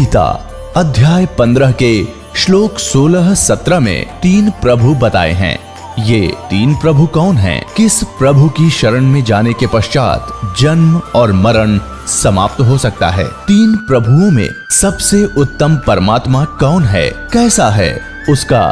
गीता अध्याय 15 के श्लोक 16-17 में 3 प्रभु बताए हैं। ये 3 प्रभु कौन हैं? किस प्रभु की शरण में जाने के पश्चात जन्म और मरण समाप्त हो सकता है? 3 प्रभुओं में सबसे उत्तम परमात्मा कौन है? कैसा है? उसका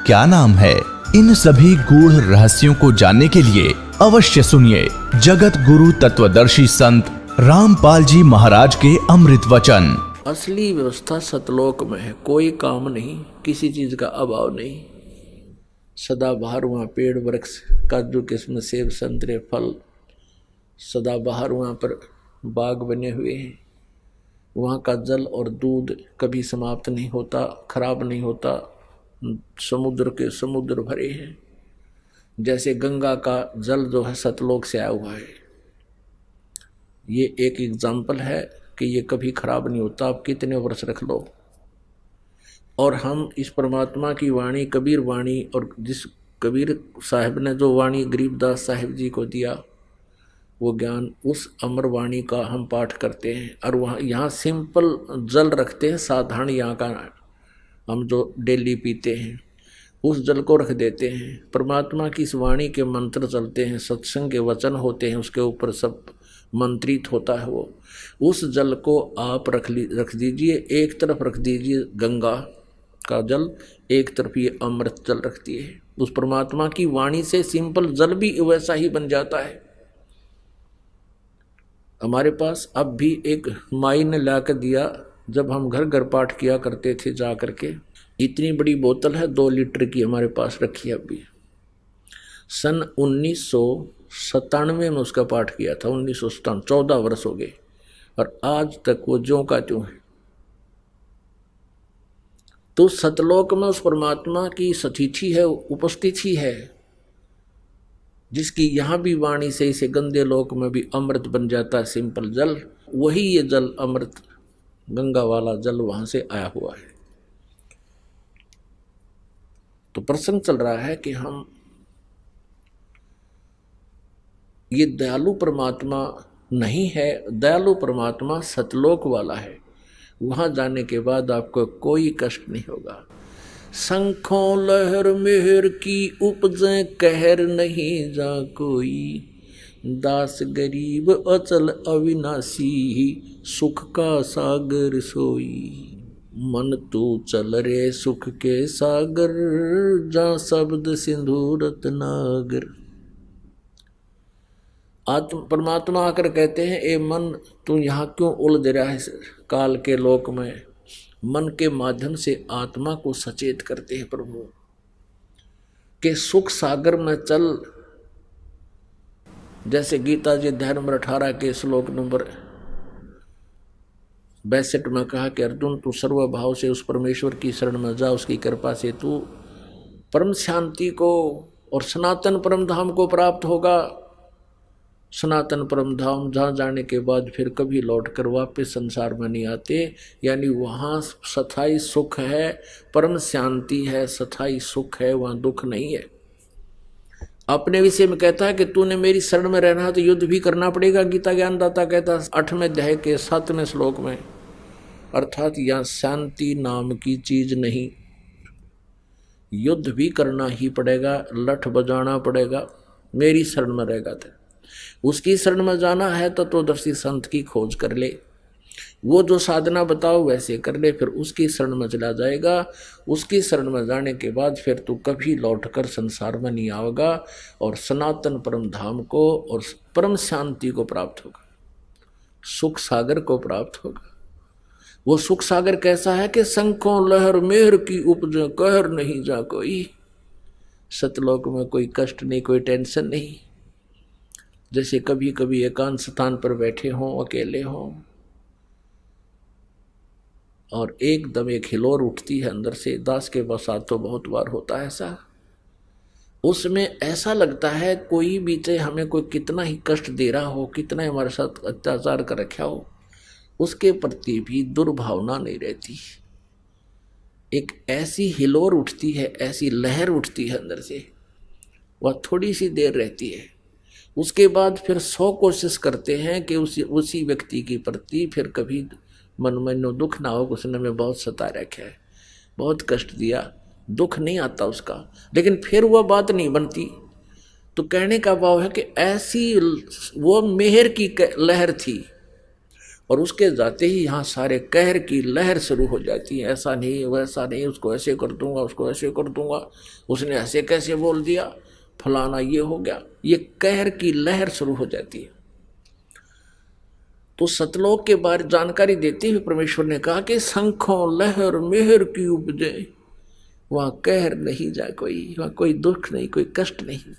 क्या नाम है? इन सभी गूढ़ रहस्यों को जानने के लिए अवश्य सुनिए जगत गुरु तत्वदर्शी संत रामपाल जी महाराज के अमृत वचन। असली व्यवस्था सतलोक में है। कोई काम नहीं, किसी चीज का अभाव नहीं। सदाबहार वहाँ पेड़ वृक्ष काजू किस्म सेब संतरे फल सदाबहार वहाँ पर बाग बने हुए हैं। वहाँ का जल और दूध कभी समाप्त नहीं होता, खराब नहीं होता। समुद्र के समुद्र भरे हैं। जैसे गंगा का जल जो है सतलोक से आया हुआ है। ये एक एग्जाम्पल है कि ये कभी खराब नहीं होता। आप कितने वर्ष रख लो। और हम इस परमात्मा की वाणी कबीर वाणी, और जिस कबीर साहिब ने जो वाणी गरीबदास साहिब जी को दिया वो ज्ञान, उस अमर वाणी का हम पाठ करते हैं। और वहाँ यहाँ सिंपल जल रखते हैं, साधारण यहाँ का हम जो डेली पीते हैं उस जल को रख देते हैं। परमात्मा की इस वाणी के मंत्र चलते हैं, सत्संग के वचन होते हैं, उसके ऊपर सब मंत्रित होता है। वो उस जल को आप रख दीजिए, एक तरफ रख दीजिए गंगा का जल, एक तरफ ये अमृत जल रख दिए। उस परमात्मा की वाणी से सिंपल जल भी वैसा ही बन जाता है। हमारे पास अब भी एक माई ने ला कर दिया, जब हम घर घर पाठ किया करते थे जा करके, इतनी बड़ी बोतल है 2 लीटर की हमारे पास रखी है अभी। सन 1997 में उसका पाठ किया था। 1997, 14 वर्ष हो गए और आज तक वो ज्यों का त्यों है। तो सतलोक में उस परमात्मा की सतिथि है, उपस्थिति है, जिसकी यहाँ भी वाणी से इसे गंदे लोक में भी अमृत बन जाता है। सिंपल जल, वही ये जल अमृत गंगा वाला जल वहां से आया हुआ है। तो प्रश्न चल रहा है कि हम ये दयालु परमात्मा नहीं है, दयालु परमात्मा सतलोक वाला है। वहां जाने के बाद आपको कोई कष्ट नहीं होगा। शंखों लहर मेहर की उपजे कहर नहीं जा कोई, दास गरीब अचल अविनाशी सुख का सागर सोई। मन तू चल रे सुख के सागर, जा शब्द सिंधु रत्नागर। आत्म परमात्मा आकर कहते हैं, ए मन तू यहाँ क्यों उलझ रहा है काल के लोक में। मन के माध्यम से आत्मा को सचेत करते हैं प्रभु के सुख सागर में चल। जैसे गीता जी अध्याय नंबर 18 के श्लोक नंबर 62 में कहा कि अर्जुन तू सर्वभाव से उस परमेश्वर की शरण में जा, उसकी कृपा से तू परम शांति को और सनातन परम धाम को प्राप्त होगा। सनातन परम धाम जहाँ जाने के बाद फिर कभी लौट कर वापस संसार में नहीं आते। यानी वहाँ स्थायी सुख है, परम शांति है, स्थायी सुख है, वहाँ दुख नहीं है। अपने विषय में कहता है कि तूने मेरी शरण में रहना है तो युद्ध भी करना पड़ेगा। गीता ज्ञानदाता कहता है 8वें अध्याय के 7वें श्लोक में, अर्थात यहाँ शांति नाम की चीज नहीं, युद्ध भी करना ही पड़ेगा, लठ बजाना पड़ेगा। मेरी शरण में रहेगा तो उसकी शरण में जाना है तो तत्वदर्शी संत की खोज कर ले, वो जो साधना बताओ वैसे कर ले, फिर उसकी शरण में चला जाएगा। उसकी शरण में जाने के बाद फिर तू कभी लौटकर संसार में नहीं आएगा और सनातन परम धाम को और परम शांति को प्राप्त होगा, सुख सागर को प्राप्त होगा। वो सुख सागर कैसा है कि शंखों लहर मेहर की उपज कहर नहीं जा कोई। सतलोक में कोई कष्ट नहीं, कोई टेंशन नहीं। जैसे कभी कभी एकांत स्थान पर बैठे हों, अकेले हों और एकदम एक हिलोर उठती है अंदर से। दास के साथ तो बहुत बार होता है ऐसा। उसमें ऐसा लगता है कोई भी चाहे हमें कोई कितना ही कष्ट दे रहा हो, कितना ही हमारे साथ अत्याचार कर रखा हो, उसके प्रति भी दुर्भावना नहीं रहती। एक ऐसी हिलोर उठती है, ऐसी लहर उठती है अंदर से, वह थोड़ी सी देर रहती है। उसके बाद फिर 100 कोशिश करते हैं कि उसी व्यक्ति के प्रति फिर कभी मन में नो दुख ना हो, उसने हमें बहुत सता रखा है, बहुत कष्ट दिया, दुख नहीं आता उसका, लेकिन फिर वह बात नहीं बनती। तो कहने का भाव है कि ऐसी वो मेहर की लहर थी और उसके जाते ही यहाँ सारे कहर की लहर शुरू हो जाती है। ऐसा नहीं वैसा नहीं, उसको ऐसे कर दूंगा, उसको ऐसे कर दूंगा, उसने ऐसे कैसे बोल दिया, फलाना ये हो गया, ये कहर की लहर शुरू हो जाती है। तो सतलोक के बारे जानकारी देते हुए परमेश्वर ने कहा कि शंखों लहर मेहर की उपजे, वहां कहर नहीं जा, कोई वहां कोई दुख नहीं, कोई कष्ट नहीं।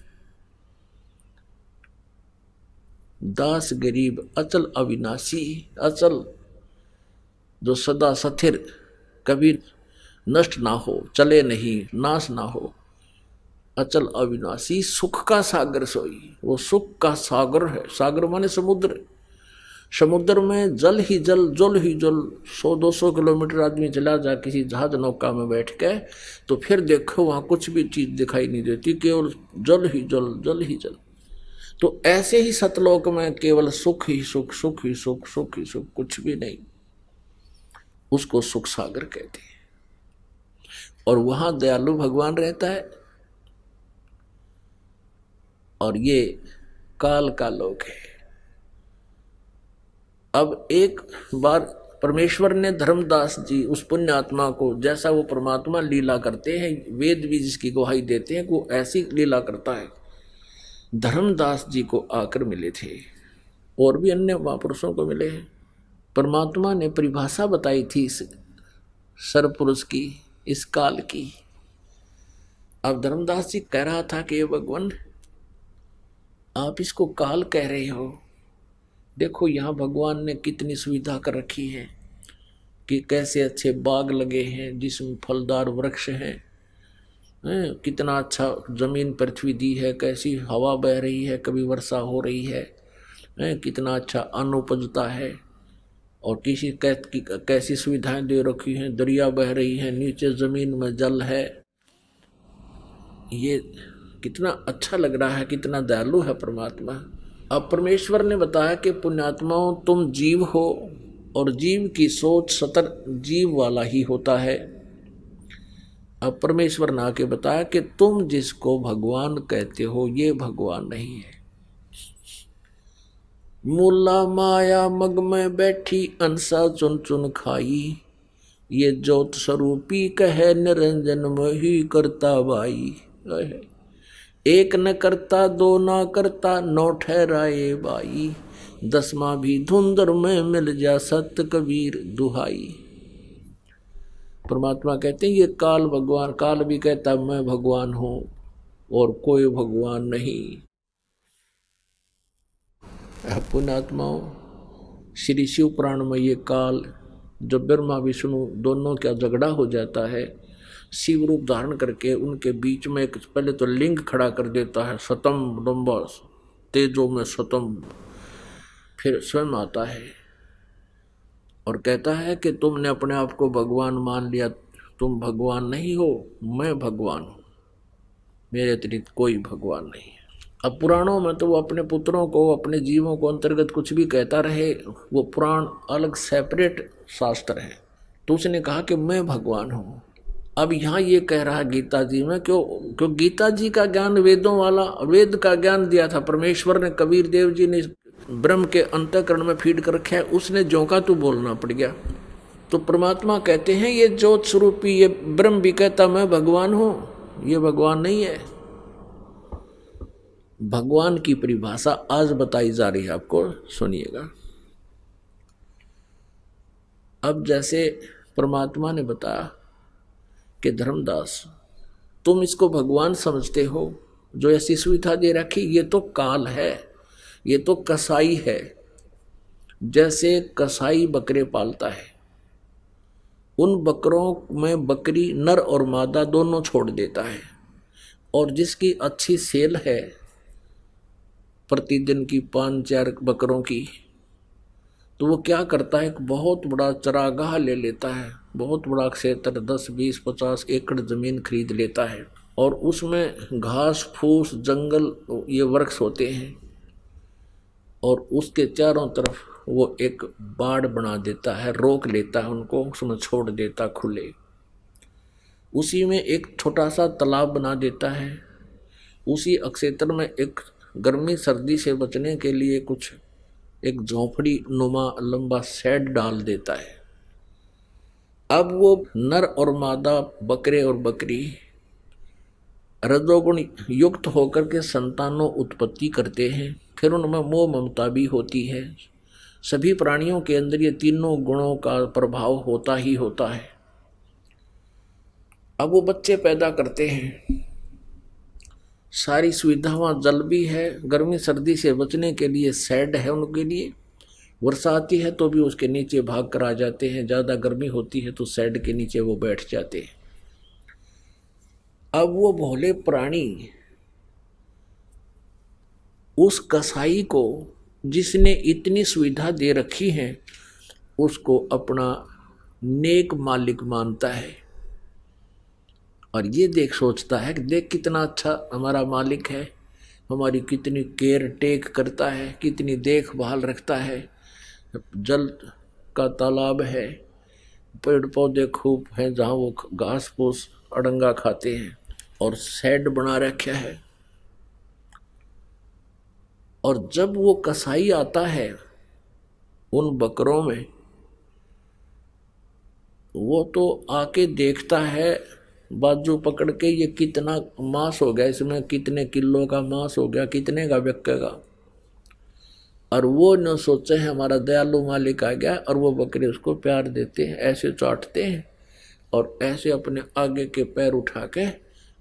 दास गरीब अचल अविनाशी, अचल जो सदा स्थिर, कभी नष्ट ना हो, चले नहीं, नाश ना हो, अचल अविनाशी, सुख का सागर सोई। वो सुख का सागर है। सागर माने समुद्र। समुद्र में जल ही जल, जल ही जल। 100-200 किलोमीटर आदमी चला जा किसी जहाज नौका में बैठ के, तो फिर देखो वहां कुछ भी चीज दिखाई नहीं देती, केवल जल ही जल, जल ही जल। तो ऐसे ही सतलोक में केवल सुख ही सुख, सुख ही सुख, सुख ही सुख, कुछ भी नहीं। उसको सुख सागर कहते हैं। और वहां दयालु भगवान रहता है। और ये काल का लोक है। अब एक बार परमेश्वर ने धर्मदास जी उस पुण्य आत्मा को, जैसा वो परमात्मा लीला करते हैं, वेद भी जिसकी गवाही देते हैं, वो ऐसी लीला करता है। धर्मदास जी को आकर मिले थे और भी अन्य महापुरुषों को मिले हैं। परमात्मा ने परिभाषा बताई थी इस सर्वपुरुष की, इस काल की। अब धर्मदास जी कह रहा था कि भगवान आप इसको काल कह रहे हो, देखो यहाँ भगवान ने कितनी सुविधा कर रखी है कि कैसे अच्छे बाग लगे हैं जिसमें फलदार वृक्ष हैं, कितना अच्छा जमीन पृथ्वी दी है, कैसी हवा बह रही है, कभी वर्षा हो रही है, कितना अच्छा अन्न उपजता है, और किसी कैसी सुविधाएं दे रखी हैं, दरिया बह रही है, नीचे जमीन में जल है। ये कितना अच्छा लग रहा है, कितना दयालु है परमात्मा। अब परमेश्वर ने बताया कि पुण्यात्माओं तुम जीव हो और जीव की सोच सतर जीव वाला ही होता है। अब परमेश्वर ने आके बताया कि तुम जिसको भगवान कहते हो ये भगवान नहीं है। मूला माया मग में बैठी अंसा चुन चुन खाई, ये ज्योत स्वरूपी कहे निरंजन में ही करता बाई। एक न करता दो ना करता नौ ठहराए बाई, दसवां भी धुंधर में मिल जा सत्य कबीर दुहाई। परमात्मा कहते हैं ये काल भगवान, काल भी कहता मैं भगवान हूं और कोई भगवान नहीं। पुण्यात्माओं, श्री शिव पुराण में ये काल जब ब्रह्मा विष्णु दोनों का झगड़ा हो जाता है, शिव रूप धारण करके उनके बीच में एक पहले तो लिंग खड़ा कर देता है, सतम डम्बा तेजो में सतम, फिर स्वयं आता है और कहता है कि तुमने अपने आप को भगवान मान लिया, तुम भगवान नहीं हो, मैं भगवान हूँ, मेरे अतिरिक्त कोई भगवान नहीं है। अब पुराणों में तो वो अपने पुत्रों को, अपने जीवों को अंतर्गत कुछ भी कहता रहे, वो पुराण अलग सेपरेट शास्त्र है। तो उसने कहा कि मैं भगवान हूँ। अब यहाँ ये कह रहा है गीता जी में, क्यों गीता जी का ज्ञान वेदों वाला, वेद का ज्ञान दिया था परमेश्वर ने, कबीर देव जी ने ब्रह्म के अंतःकरण में फीड कर रखा है, उसने जोका तो बोलना पड़ गया। तो परमात्मा कहते हैं ये ज्योत स्वरूपी, ये ब्रह्म भी कहता मैं भगवान हूं, ये भगवान नहीं है। भगवान की परिभाषा आज बताई जा रही है, आपको सुनिएगा। अब जैसे परमात्मा ने बताया कि धर्मदास तुम इसको भगवान समझते हो, जो ऐसी सुविधा दे रखी, ये तो काल है, ये तो कसाई है। जैसे कसाई बकरे पालता है, उन बकरों में बकरी नर और मादा दोनों छोड़ देता है, और जिसकी अच्छी सेल है प्रतिदिन की 5-4 बकरों की, तो वो क्या करता है, एक बहुत बड़ा चरागाह ले लेता है, बहुत बड़ा क्षेत्र 10, 20, 50 एकड़ जमीन खरीद लेता है, और उसमें घास फूस जंगल ये वृक्ष होते हैं, और उसके चारों तरफ वो एक बाड़ बना देता है, रोक लेता है उनको, उसमें छोड़ देता खुले। उसी में एक छोटा सा तालाब बना देता है। उसी अक्षेत्र में एक गर्मी सर्दी से बचने के लिए कुछ एक झोंपड़ी नुमा लंबा शेड डाल देता है। अब वो नर और मादा बकरे और बकरी रजोगुण युक्त होकर के संतानों उत्पत्ति करते हैं। फिर उनमें मोह ममता भी होती है। सभी प्राणियों के अंदर ये तीनों गुणों का प्रभाव होता ही होता है। अब वो बच्चे पैदा करते हैं, सारी सुविधा वहाँ जल भी है, गर्मी सर्दी से बचने के लिए शेड है उनके लिए। वर्षा आती है तो भी उसके नीचे भाग कर आ जाते हैं, ज़्यादा गर्मी होती है तो शेड के नीचे वो बैठ जाते हैं। अब वो भोले प्राणी उस कसाई को जिसने इतनी सुविधा दे रखी है उसको अपना नेक मालिक मानता है, और ये देख सोचता है कि देख कितना अच्छा हमारा मालिक है, हमारी कितनी केयर टेक करता है, कितनी देखभाल रखता है, जल का तालाब है, पेड़ पौधे खूब हैं जहाँ वो घास फूस अड़ंगा खाते हैं, और शेड बना रखा है। और जब वो कसाई आता है उन बकरों में, वो तो आके देखता है बाजू पकड़ के, ये कितना मांस हो गया, इसमें कितने किलो का मांस हो गया, कितने का बिकेगा। और वो न सोचे हैं हमारा दयालु मालिक आ गया, और वो बकरे उसको प्यार देते हैं, ऐसे चाटते हैं और ऐसे अपने आगे के पैर उठा के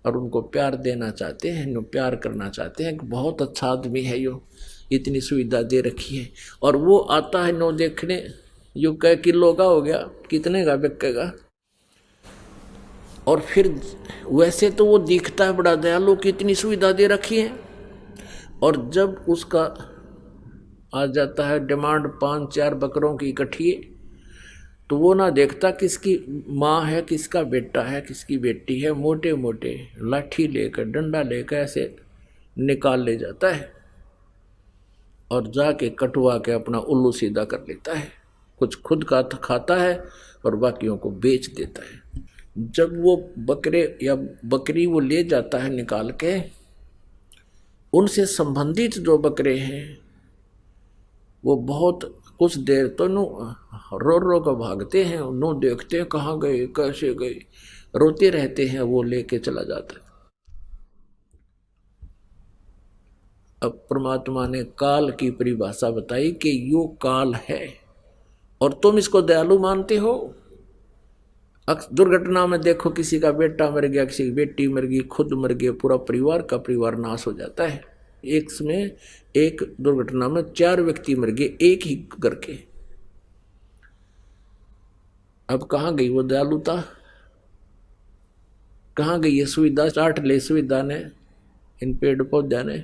और उनको प्यार देना चाहते हैं, नो प्यार करना चाहते हैं कि बहुत अच्छा आदमी है यो, इतनी सुविधा दे रखी है। और वो आता है नो देखने, यो कै किलो का हो गया, कितने का बिकेगा। और फिर वैसे तो वो दिखता है बड़ा दयालु, कितनी सुविधा दे रखी है, और जब उसका आ जाता है डिमांड 5-4 बकरों की इकट्ठी, तो वो ना देखता किसकी माँ है, किसका बेटा है, किसकी बेटी है, मोटे मोटे लाठी लेकर डंडा लेकर ऐसे निकाल ले जाता है और जाके कटवा के अपना उल्लू सीधा कर लेता है। कुछ खुद का खाता है और बाकियों को बेच देता है। जब वो बकरे या बकरी वो ले जाता है निकाल के, उनसे संबंधित जो बकरे हैं वो बहुत कुछ देर तो नो रो रो कर भागते हैं, नो देखते हैं कहाँ गए कैसे गए, रोते रहते हैं, वो लेके चला जाता है। अब परमात्मा ने काल की परिभाषा बताई कि यो काल है और तुम इसको दयालु मानते हो। दुर्घटना में देखो किसी का बेटा मर गया, किसी की बेटी मर गई, खुद मर गए, पूरा परिवार का परिवार नाश हो जाता है। एक दुर्घटना में 4 व्यक्ति मर गए एक ही घर के। अब कहाँ गई वो दयालुता, कहाँ गई ये सुविधा, चाट ले सुविधा ने, इन पेड़ पौधे ने।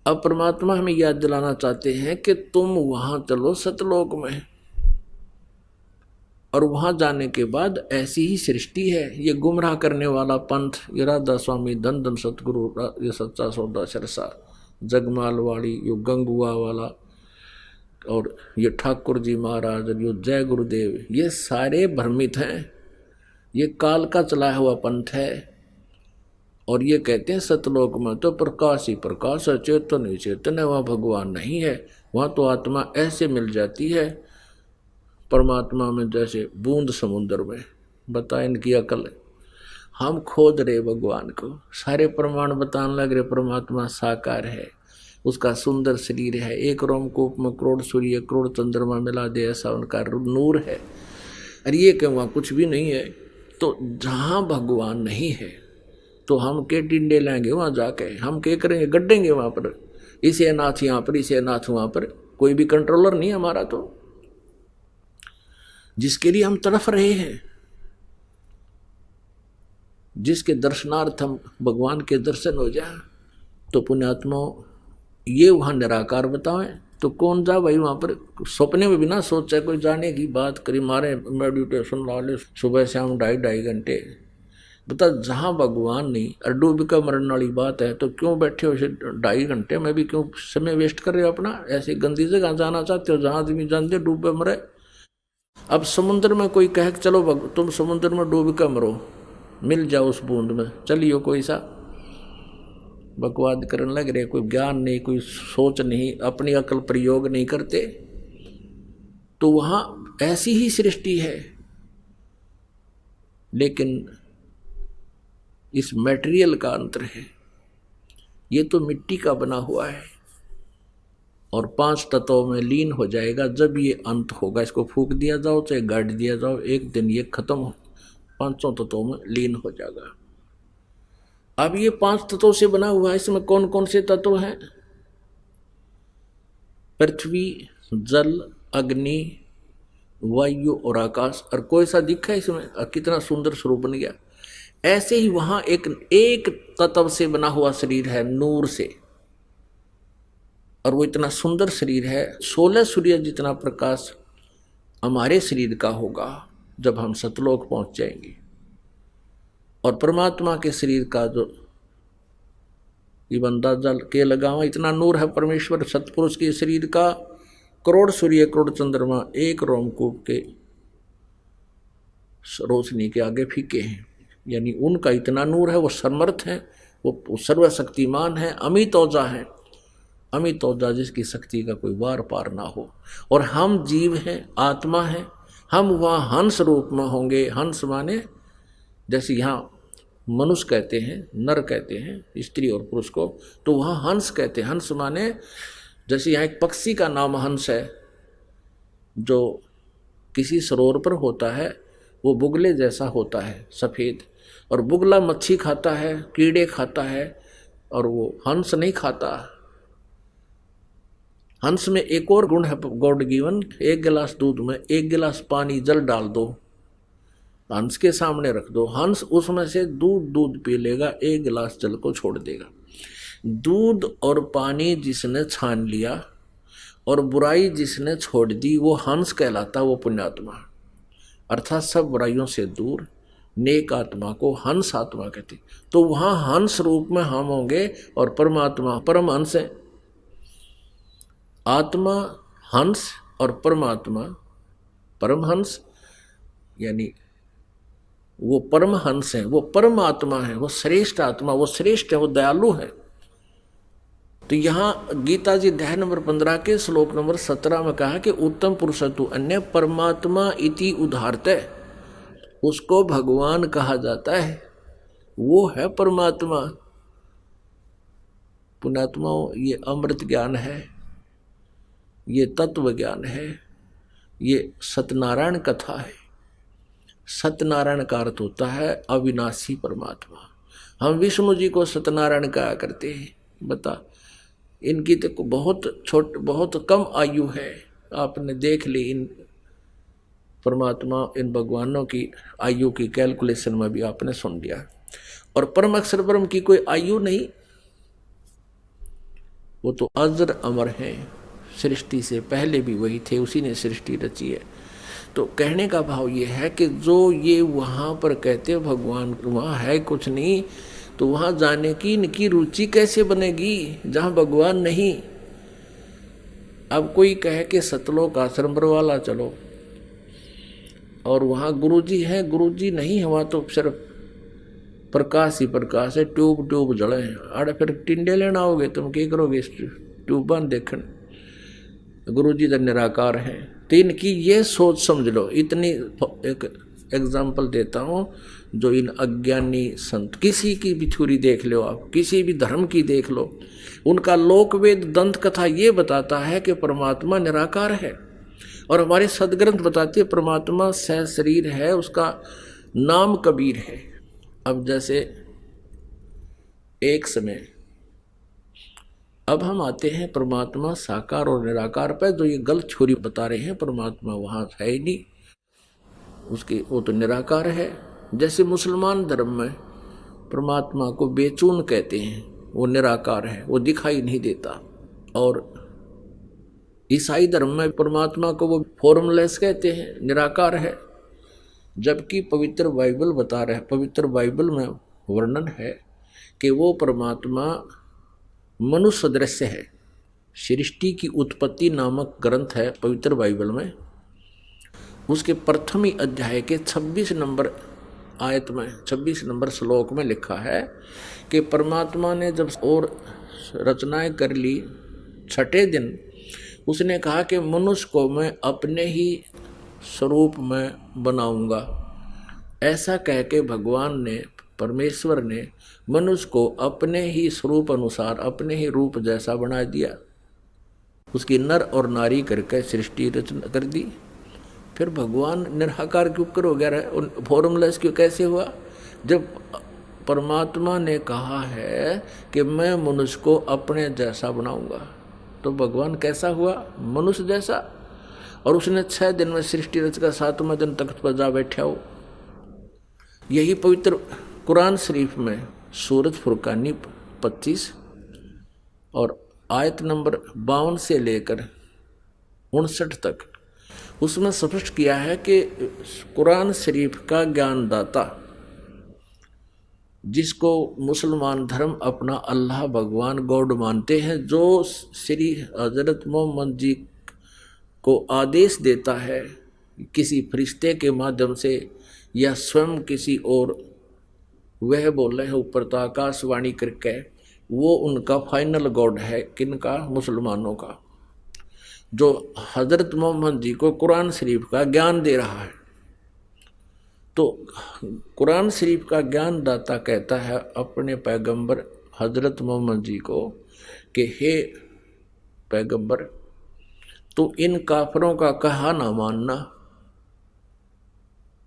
अब परमात्मा हमें याद दिलाना चाहते हैं कि तुम वहां चलो सतलोक में, और वहां जाने के बाद ऐसी ही सृष्टि है। ये गुमराह करने वाला पंथ, ये राधा स्वामी धन धन सतगुरु, ये सच्चा सौदा सरसा, जगमाल वाली, यो गंगुआ वाला, और ये ठाकुर जी महाराज, यो जय गुरुदेव, ये सारे भ्रमित हैं। ये काल का चलाया हुआ पंथ है। और ये कहते हैं सतलोक में तो प्रकाश ही प्रकाश है, चेतन ही चेतन है, वहाँ भगवान नहीं है। वहाँ तो आत्मा ऐसे मिल जाती है परमात्मा में जैसे बूंद समुद्र में। बता इनकी अकल है। हम खोद रहे भगवान को, सारे प्रमाण बताने लग रहे परमात्मा साकार है, उसका सुंदर शरीर है, एक रोमकूप में करोड़ सूर्य करोड़ चंद्रमा मिला दे ऐसा उनका नूर है। अरे ये क्यों वहाँ कुछ भी नहीं है। तो जहाँ भगवान नहीं है तो हम के टिंडे लेंगे वहाँ जाके, हम क्या करेंगे, गड्ढेंगे वहाँ पर, इसे नाथ यहाँ पर, इसे नाथ वहाँ पर। कोई भी कंट्रोलर नहीं हमारा। तो जिसके लिए हम तड़फ रहे हैं, जिसके दर्शनार्थ हम भगवान के दर्शन हो जाए, तो पुण्यात्माओं ये वहाँ निराकार बताएं तो कौन जा भाई वहाँ पर। सपने में भी ना सोचा कोई जाने की बात करी, मारे मेडिटेशन ला ले सुबह शाम 2.5 घंटे, बता, जहां भगवान नहीं और डूब कर मरने वाली बात है तो क्यों बैठे हो 2.5 घंटे में भी क्यों समय वेस्ट कर रहे हो अपना? ऐसी गंदी जगह जाना चाहते हो जहां आदमी जानते डूबे मरे। अब समुद्र में कोई कहे चलो तुम समुद्र में डूब कर मरो, मिल जाओ उस बूंद में, चलियो, कोई सा बकवाद करने लग रहे, कोई ज्ञान नहीं, कोई सोच नहीं, अपनी अकल प्रयोग नहीं करते। तो वहां ऐसी ही सृष्टि है, लेकिन इस मटेरियल का अंतर है। ये तो मिट्टी का बना हुआ है और 5 तत्वों में लीन हो जाएगा जब ये अंत होगा। इसको फूक दिया जाओ चाहे गाड़ दिया जाओ, एक दिन ये खत्म हो 5 तत्वों में लीन हो जाएगा। अब ये 5 तत्वों से बना हुआ है, इसमें कौन कौन से तत्व हैं? पृथ्वी, जल, अग्नि, वायु और आकाश। और कोई सा दिखा है इसमें? कितना सुंदर स्वरूप बन गया। ऐसे ही वहां एक तत्व से बना हुआ शरीर है, नूर से, और वो इतना सुंदर शरीर है, 16 सूर्य जितना प्रकाश हमारे शरीर का होगा जब हम सतलोक पहुंच जाएंगे। और परमात्मा के शरीर का जो ये बंदा जल के लगावा इतना नूर है परमेश्वर सतपुरुष के शरीर का, करोड़ सूर्य करोड़ चंद्रमा एक रोमकूप के रोशनी के आगे फीके हैं। यानी उनका इतना नूर है, वो समर्थ है, वो सर्वशक्तिमान है, अमित औजा है, अमित औजा जिसकी शक्ति का कोई वार पार ना हो। और हम जीव हैं, आत्मा है, हम वहाँ हंस रूप में होंगे। हंस माने जैसे यहाँ मनुष्य कहते हैं, नर कहते हैं स्त्री और पुरुष को, तो वहाँ हंस कहते हैं। हंस माने जैसे यहाँ एक पक्षी का नाम हंस है जो किसी सरोवर पर होता है, वो बुगले जैसा होता है सफ़ेद, और बुगला मच्छी खाता है, कीड़े खाता है, और वो हंस नहीं खाता। हंस में एक और गुण है गॉड गिवन, 1 गिलास दूध में 1 गिलास पानी जल डाल दो, हंस के सामने रख दो, हंस उसमें से दूध पी लेगा, 1 गिलास जल को छोड़ देगा। दूध और पानी जिसने छान लिया और बुराई जिसने छोड़ दी वो हंस कहलाता, वो पुण्यात्मा। अर्थात सब बुराइयों से दूर नेक आत्मा को हंस आत्मा कहते। तो वहाँ हंस रूप में हम होंगे और परमात्मा परमहंस है। आत्मा हंस और परमात्मा परमहंस, यानी वो परमहंस है, वो परमात्मा है, वो श्रेष्ठ आत्मा, वो श्रेष्ठ है, वो दयालु है। तो यहाँ गीता जी अध्याय नंबर 15 के श्लोक नंबर 17 में कहा कि उत्तम पुरुषतु अन्य परमात्मा इति उदाहरते, उसको भगवान कहा जाता है, वो है परमात्मा। पुण्यात्मा, ये अमृत ज्ञान है, ये तत्व ज्ञान है, ये सत्यनारायण कथा है। सत्यनारायण का अर्थ होता है अविनाशी परमात्मा। हम विष्णु जी को सत्यनारायण कहा करते हैं। बता, इनकी तो बहुत कम आयु है। आपने देख ली इन परमात्मा, इन भगवानों की आयु की कैलकुलेशन में भी आपने सुन लिया। और परम अक्षर ब्रह्म की कोई आयु नहीं, वो तो अजर अमर है, सृष्टि से पहले भी वही थे, उसी ने सृष्टि रची है। तो कहने का भाव ये है कि जो ये वहाँ पर कहते भगवान वहाँ है कुछ नहीं, तो वहाँ जाने की इनकी रुचि कैसे बनेगी जहाँ भगवान नहीं। अब कोई कहे कि सतलोक आश्रम पर वाला चलो और वहाँ गुरुजी है, गुरुजी नहीं है, वहाँ तो सिर्फ प्रकाश ही प्रकाश है, ट्यूब जले हैं। अरे फिर टिंडे लेना होगे, तुम क्या करोगे इस ट्यूबान देखने, गुरुजी तो निराकार है। तो इनकी ये सोच समझ लो। इतनी एक एग्जाम्पल देता हूँ, जो इन अज्ञानी संत, किसी की भी थ्योरी देख लो आप, किसी भी धर्म की देख लो, उनका लोकवेद दंत कथा ये बताता है कि परमात्मा निराकार है। और हमारे सदग्रंथ बताते हैं परमात्मा सह शरीर है, उसका नाम कबीर है। अब जैसे एक समय, अब हम आते हैं परमात्मा साकार और निराकार पर, जो ये गलत थ्योरी बता रहे हैं परमात्मा वहाँ है ही नहीं, उसकी वो तो निराकार है। जैसे मुसलमान धर्म में परमात्मा को बेचून कहते हैं, वो निराकार है, वो दिखाई नहीं देता। और ईसाई धर्म में परमात्मा को वो फॉर्मलेस कहते हैं, निराकार है। जबकि पवित्र बाइबल बता रहा है, पवित्र बाइबल में वर्णन है कि वो परमात्मा मनुष्य दृश्य है। सृष्टि की उत्पत्ति नामक ग्रंथ है पवित्र बाइबल में, उसके प्रथम ही अध्याय के 26 नंबर आयत में 26 नंबर श्लोक में लिखा है कि परमात्मा ने जब और रचनाएं कर ली, छठे दिन उसने कहा कि मनुष्य को मैं अपने ही स्वरूप में बनाऊंगा। ऐसा कह के भगवान ने, परमेश्वर ने मनुष्य को अपने ही स्वरूप अनुसार, अपने ही रूप जैसा बना दिया। उसकी नर और नारी करके सृष्टि रचना कर दी। फिर भगवान निराकार क्यों कर हो गया, फॉर्मलेस क्यों कैसे हुआ? जब परमात्मा ने कहा है कि मैं मनुष्य को अपने जैसा बनाऊंगा, तो भगवान कैसा हुआ? मनुष्य जैसा। और उसने 6 दिन में सृष्टि रचकर 7वें दिन तख्त पर जा बैठा हो। यही पवित्र कुरान शरीफ में सूरत फुरकानी 25 और आयत नंबर 52 से लेकर 59 तक उसमें स्पष्ट किया है कि कुरान शरीफ का ज्ञानदाता, जिसको मुसलमान धर्म अपना अल्लाह भगवान गॉड मानते हैं, जो श्री हजरत मोहम्मद जी को आदेश देता है किसी फरिश्ते के माध्यम से या स्वयं किसी और, वह बोल रहे हैं ऊपर तो आकाशवाणी करके, वो उनका फाइनल गॉड है। किनका? मुसलमानों का, जो हजरत मोहम्मद जी को कुरान शरीफ का ज्ञान दे रहा है। तो कुरान शरीफ का ज्ञान दाता कहता है अपने पैगंबर हजरत मोहम्मद जी को कि हे पैगंबर, तो इन काफरों का कहा ना मानना।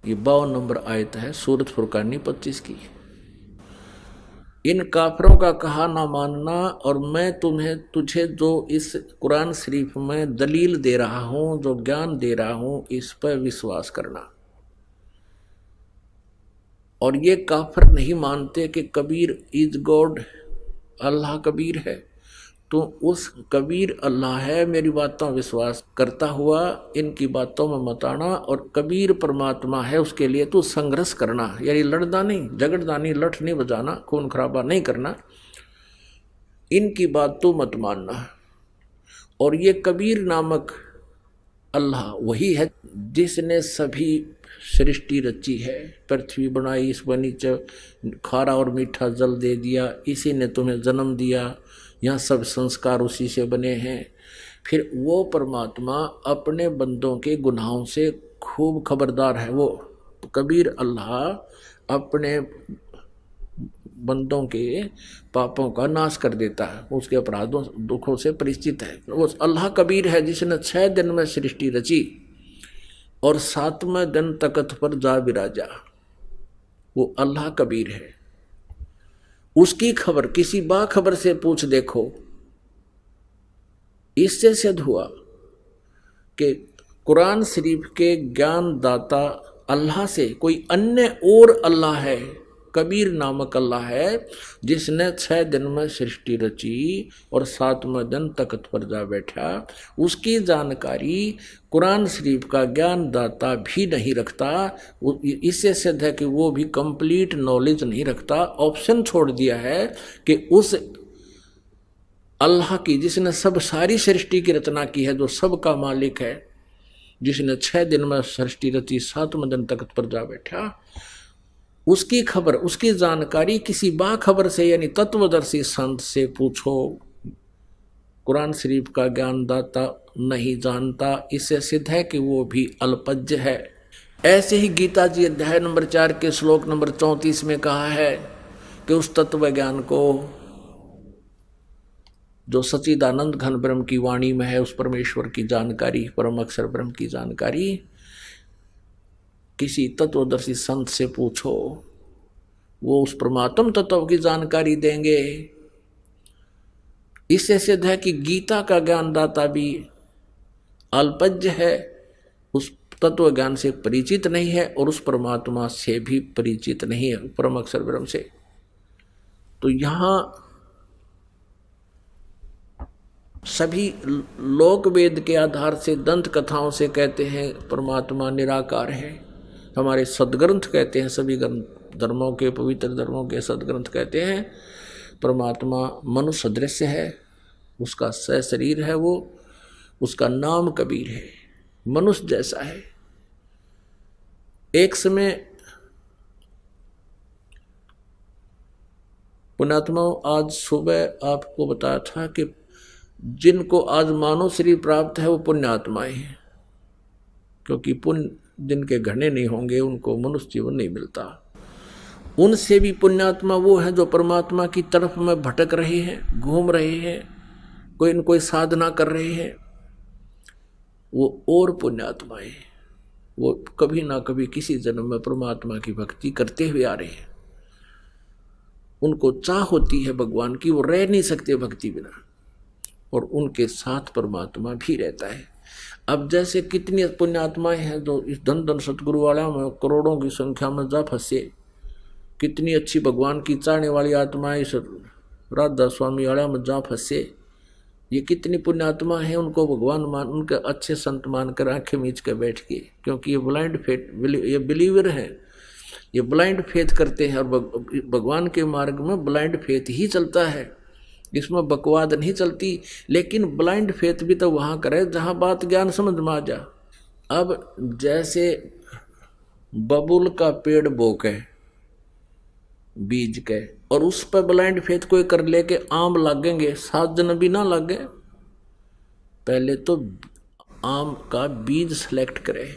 ये 52 नंबर आयत है सूरत फुरकानी 25 की। इन काफरों का कहा ना मानना, और मैं तुझे जो इस कुरान शरीफ में दलील दे रहा हूं, जो ज्ञान दे रहा हूं, इस पर विश्वास करना। और ये काफिर नहीं मानते कि कबीर इज गॉड, अल्लाह कबीर है, तो उस कबीर अल्लाह है मेरी बातों विश्वास करता हुआ इनकी बातों में मत आना। और कबीर परमात्मा है, उसके लिए तू संघर्ष करना, यानी लड़ना नहीं, झगड़ना नहीं, लठ नहीं बजाना, खून खराबा नहीं करना, इनकी बात तू मत मानना। और ये कबीर नामक अल्लाह वही है जिसने सभी सृष्टि रची है, पृथ्वी बनाई, इस नीचे खारा और मीठा जल दे दिया, इसी ने तुम्हें जन्म दिया, यहाँ सब संस्कार उसी से बने हैं। फिर वो परमात्मा अपने बंदों के गुनाहों से खूब खबरदार है। वो कबीर अल्लाह अपने बंदों के पापों का नाश कर देता है, उसके अपराधों दुखों से परिचित है। वो अल्लाह कबीर है जिसने 6 दिन में सृष्टि रची और 7वें दिन तख्त पर जा विराजा। वो अल्लाह कबीर है। उसकी खबर किसी बाखबर से पूछ देखो। इससे सिद्ध हुआ कि कुरान शरीफ के ज्ञान दाता अल्लाह से कोई अन्य और अल्लाह है, कबीर नामक अल्लाह है, जिसने 6 दिन में सृष्टि रची और 7वें दिन तख्त पर जा बैठा। उसकी जानकारी कुरान शरीफ का ज्ञान दाता भी नहीं रखता। इससे सिद्ध है कि वो भी कंप्लीट नॉलेज नहीं रखता। ऑप्शन छोड़ दिया है कि उस अल्लाह की जिसने सब सारी सृष्टि की रचना की है, जो सबका मालिक है, जिसने 6 दिन में सृष्टि रची, 7वें दिन तख्त पर जा बैठा, उसकी खबर, उसकी जानकारी किसी बाखबर से यानी तत्वदर्शी संत से पूछो। कुरान शरीफ का ज्ञानदाता नहीं जानता। इससे सिद्ध है कि वो भी अल्पज्ञ है। ऐसे ही गीता जी अध्याय नंबर 4 के श्लोक नंबर 34 में कहा है कि उस तत्व ज्ञान को जो सच्चिदानंद घन ब्रह्म की वाणी में है, उस परमेश्वर की जानकारी, परम अक्षर ब्रह्म की जानकारी किसी तत्वदर्शी संत से पूछो, वो उस परमात्म तत्व की जानकारी देंगे। इससे सिद्ध है कि गीता का ज्ञानदाता भी अल्पज्ञ है, उस तत्व ज्ञान से परिचित नहीं है और उस परमात्मा से भी परिचित नहीं है, परम अक्षर ब्रह्म से। तो यहाँ सभी लोक वेद के आधार से, दंत कथाओं से कहते हैं परमात्मा निराकार है। हमारे सदग्रंथ कहते हैं, सभी ग्रंथ धर्मों के, पवित्र धर्मों के सदग्रंथ कहते हैं परमात्मा मनुष्य सदृश्य है, उसका शरीर है वो, उसका नाम कबीर है, मनुष्य जैसा है। एक समय पुण्यात्मा आज सुबह आपको बताया था कि जिनको आज मानव शरीर प्राप्त है वो पुण्यात्माएं हैं, क्योंकि पुण्य जिनके घने नहीं होंगे उनको मनुष्य जीवन नहीं मिलता। उनसे भी पुण्यात्मा वो है जो परमात्मा की तरफ में भटक रहे हैं, घूम रहे हैं, कोई न कोई साधना कर रहे हैं, वो और पुण्यात्माएं, वो कभी ना कभी किसी जन्म में परमात्मा की भक्ति करते हुए आ रहे हैं। उनको चाह होती है भगवान की, वो रह नहीं सकते भक्ति बिना, और उनके साथ परमात्मा भी रहता है। अब जैसे कितनी पुण्यात्माएं हैं जो इस धन धन सतगुरु वाला में करोड़ों की संख्या में जा फंसे, कितनी अच्छी भगवान की चाहने वाली आत्माएं इस राधा स्वामी वाला में जा फंसे, ये कितनी पुण्यात्मा है, उनको भगवान मान, उनके अच्छे संत मानकर आंखें मीच कर बैठ के, क्योंकि ये ब्लाइंड फेथ, ये बिलीवर हैं, ये ब्लाइंड फेथ करते हैं, और भगवान के मार्ग में ब्लाइंड फेथ ही चलता है, इसमें बकवाद नहीं चलती। लेकिन ब्लाइंड फेथ भी तो वहाँ करे जहाँ बात ज्ञान समझ में आ जा। अब जैसे बबूल का पेड़ बोके बीज के, और उस पर ब्लाइंड फेथ कोई कर ले के आम लागेंगे, 7 जन भी ना लागे, पहले तो आम का बीज सेलेक्ट करे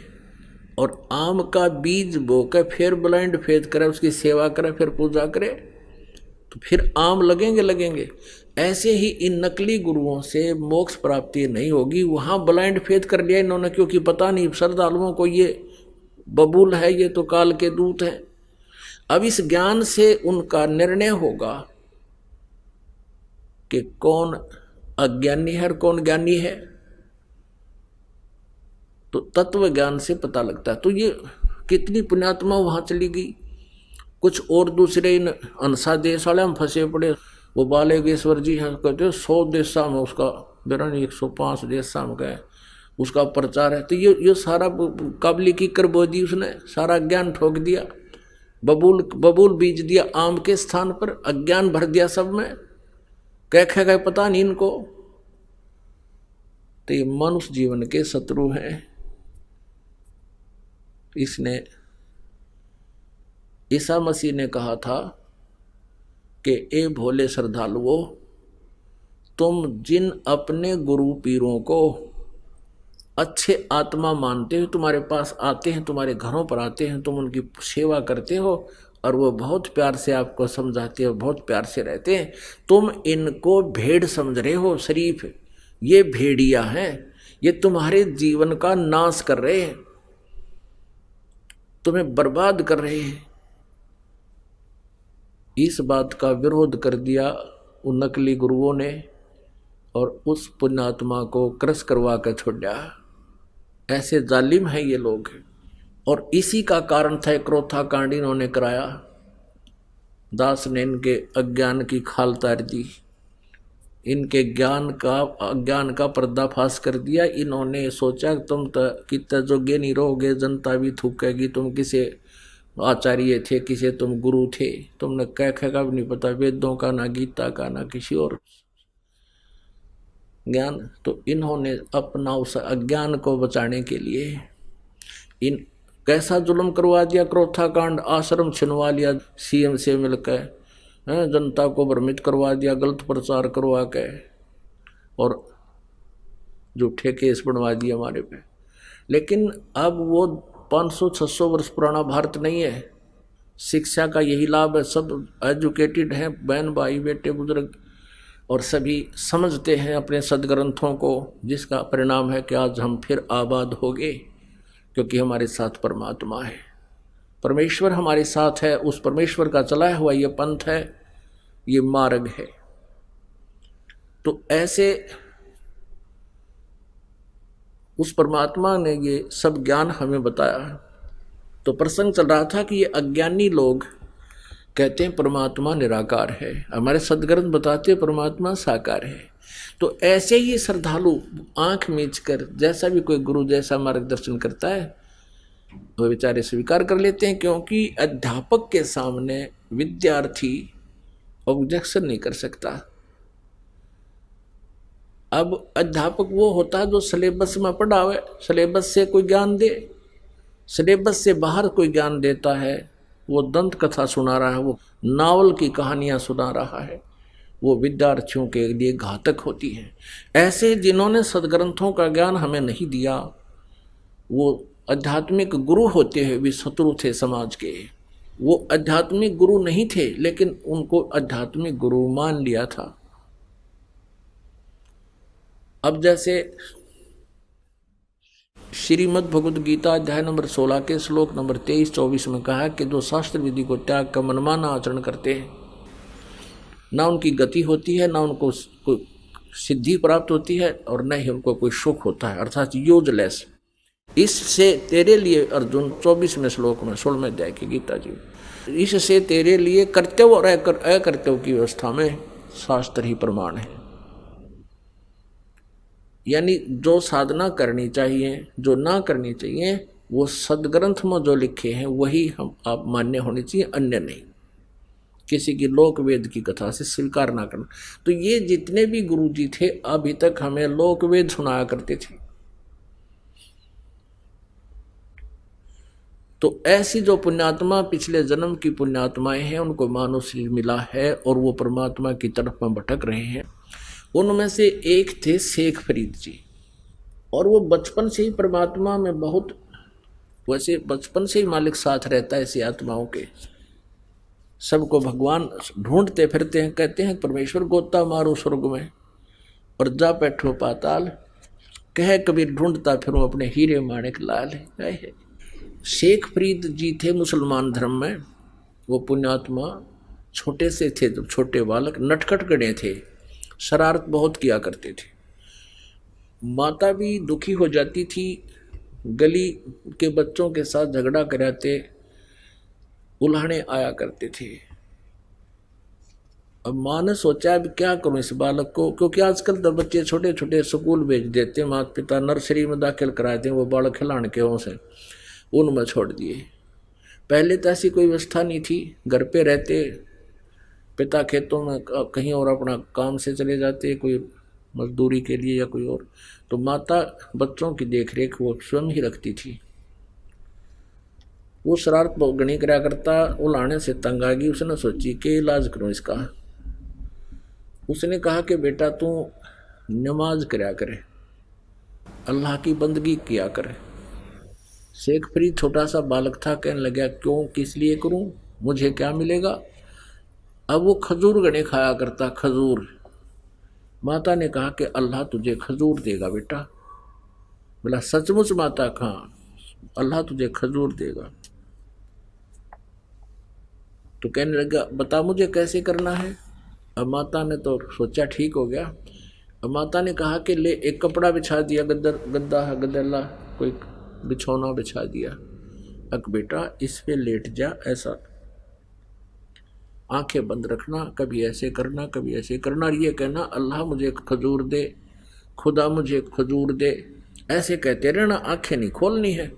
और आम का बीज बो के फिर ब्लाइंड फेथ करे, उसकी सेवा करे, फिर पूजा करे, तो फिर आम लगेंगे। ऐसे ही इन नकली गुरुओं से मोक्ष प्राप्ति नहीं होगी। वहाँ ब्लाइंड फेथ कर लिया इन्होंने, क्योंकि पता नहीं श्रद्धालुओं को ये बबूल है, ये तो काल के दूत हैं। अब इस ज्ञान से उनका निर्णय होगा कि कौन अज्ञानी है और कौन ज्ञानी है, तो तत्व ज्ञान से पता लगता है। तो ये कितनी पुण्यात्मा वहां चली गई। कुछ और दूसरे इन अंसा देश वाले हम फंसे पड़े, वो बालेगेश्वर जी हैं, कहते हैं 100 देशा में उसका बेरानी 105 देशा में गए, उसका प्रचार है। तो ये सारा काबली की कर बो दी उसने, सारा ज्ञान ठोक दिया, बबूल बीज दिया आम के स्थान पर, अज्ञान भर दिया सब में, कह गए पता नहीं इनको। तो ये मनुष्य जीवन के शत्रु हैं। इसने ईसा मसीह ने कहा था कि ए भोले श्रद्धालुओं, तुम जिन अपने गुरु पीरों को अच्छे आत्मा मानते हो, तुम्हारे पास आते हैं, तुम्हारे घरों पर आते हैं, तुम उनकी सेवा करते हो और वो बहुत प्यार से आपको समझाते हो, बहुत प्यार से रहते हैं, तुम इनको भेड़ समझ रहे हो, शरीफ, ये भेड़िया हैं, ये तुम्हारे जीवन का नाश कर रहे हैं, तुम्हें बर्बाद कर रहे हैं। इस बात का विरोध कर दिया उन नकली गुरुओं ने और उस पुण्यात्मा को क्रश करवा कर छोड़ा। ऐसे जालिम हैं ये लोग, और इसी का कारण था क्रोथा कांड इन्होंने कराया। दास ने इनके अज्ञान की खाल तार दी, इनके अज्ञान का पर्दाफाश कर दिया। इन्होंने सोचा तुम तो कितना जोगे नहीं रहोगे, जनता भी थूकेगी, तुम किसे आचार्य थे, किसे तुम गुरु थे, तुमने कह का भी नहीं पता, वेदों का ना गीता का ना किसी और ज्ञान। तो इन्होंने अपना उस अज्ञान को बचाने के लिए इन कैसा जुल्म करवा दिया, क्रोथा कांड, आश्रम छिनवा लिया सीएम से मिलकर, जनता को भ्रमित करवा दिया, गलत प्रचार करवा के, और झूठे केस बनवा दिए हमारे पे। लेकिन अब वो 500-600 वर्ष पुराना भारत नहीं है। शिक्षा का यही लाभ है, सब एजुकेटेड हैं, बहन भाई बेटे बुजुर्ग, और सभी समझते हैं अपने सदग्रंथों को, जिसका परिणाम है कि आज हम फिर आबाद हो गए, क्योंकि हमारे साथ परमात्मा है, परमेश्वर हमारे साथ है। उस परमेश्वर का चलाया हुआ ये पंथ है, ये मार्ग है। तो ऐसे उस परमात्मा ने ये सब ज्ञान हमें बताया। तो प्रसंग चल रहा था कि ये अज्ञानी लोग कहते हैं परमात्मा निराकार है, हमारे सदग्रंथ बताते हैं परमात्मा साकार है। तो ऐसे ही श्रद्धालु आंख मीच कर, जैसा भी कोई गुरु जैसा मार्गदर्शन करता है, वो बेचारे स्वीकार कर लेते हैं, क्योंकि अध्यापक के सामने विद्यार्थी ऑब्जेक्शन नहीं कर सकता। अब अध्यापक वो होता है जो सिलेबस में पढ़ावे, सिलेबस से कोई ज्ञान दे। सिलेबस से बाहर कोई ज्ञान देता है, वो दंत कथा सुना रहा है, वो नावल की कहानियां सुना रहा है, वो विद्यार्थियों के लिए घातक होती है। ऐसे जिन्होंने सदग्रंथों का ज्ञान हमें नहीं दिया, वो आध्यात्मिक गुरु होते हुए भी शत्रु थे समाज के। वो आध्यात्मिक गुरु नहीं थे, लेकिन उनको आध्यात्मिक गुरु मान लिया था। अब जैसे श्रीमद् भगवद गीता अध्याय नंबर 16 के श्लोक नंबर 23-24 में कहा कि जो शास्त्र विधि को त्याग कर मनमाना आचरण करते हैं, ना उनकी गति होती है, ना उनको कोई सिद्धि प्राप्त होती है, और न ही उनको कोई सुख होता है, अर्थात यूजलेस। इससे तेरे लिए अर्जुन 24वें श्लोक में 16वें अध्याय की गीता जी, इससे तेरे लिए कर्तव्य और अकर्तव्य की व्यवस्था में शास्त्र ही प्रमाण है। यानी जो साधना करनी चाहिए, जो ना करनी चाहिए, वो सदग्रंथ में जो लिखे हैं वही हम आप मान्य होनी चाहिए, अन्य नहीं। किसी की लोक वेद की कथा से स्वीकार ना करना। तो ये जितने भी गुरुजी थे अभी तक हमें लोक वेद सुनाया करते थे। तो ऐसी जो पुण्यात्मा पिछले जन्म की पुण्यात्माएं हैं, उनको मानव शरीर मिला है और वो परमात्मा की तरफ में भटक रहे हैं। उनमें से एक थे शेख फरीद जी, और वो बचपन से ही परमात्मा में बहुत, वैसे बचपन से ही मालिक साथ रहता है ऐसी आत्माओं के। सबको भगवान ढूंढते फिरते हैं, कहते हैं परमेश्वर गोता मारो स्वर्ग में और जा बैठो पाताल, कहे कबीर ढूंढता फिरूं अपने हीरे माणिक लाल है। शेख फरीद जी थे मुसलमान धर्म में। वो पुण्यात्मा छोटे से थे, जब छोटे बालक, नटखट गणे थे, शरारत बहुत किया करते थे। माता भी दुखी हो जाती थी, गली के बच्चों के साथ झगड़ा कराते, उल्हाने आया करते थे। अब माँ ने सोचा अब क्या करूं इस बालक को, क्योंकि आजकल तो बच्चे छोटे छोटे स्कूल भेज देते, माता पिता नर्सरी में दाखिल कराते हैं, वो बालक खिलाने के से उनमें छोड़ दिए। पहले तो ऐसी कोई व्यवस्था नहीं थी, घर पे रहते, पिता खेतों में कहीं और अपना काम से चले जाते, कोई मजदूरी के लिए या कोई और, तो माता बच्चों की देखरेख वो स्वयं ही रखती थी। वो शरारत गणी करा करता, उलाने से तंग आ गई। उसने सोची कि इलाज करूं इसका। उसने कहा कि बेटा तू नमाज करा करे, अल्लाह की बंदगी किया करे। शेख फरीद छोटा सा बालक था, कहने लगा क्यों, किस लिए करूं, मुझे क्या मिलेगा। अब वो खजूर गणे खाया करता, खजूर। माता ने कहा कि अल्लाह तुझे खजूर देगा बेटा। बोला सचमुच माता, कहाँ, अल्लाह तुझे खजूर देगा। तो कहने लगा बता मुझे कैसे करना है। अब माता ने तो सोचा ठीक हो गया। अब माता ने कहा कि ले एक कपड़ा बिछा दिया, गद्दा कोई बिछौना बिछा दिया, अब बेटा इस पे लेट जा, ऐसा आंखें बंद रखना, कभी ऐसे करना कभी ऐसे करना, और ये कहना अल्लाह मुझे खजूर दे, खुदा मुझे खजूर दे, ऐसे कहते रहना, आंखें नहीं खोलनी है।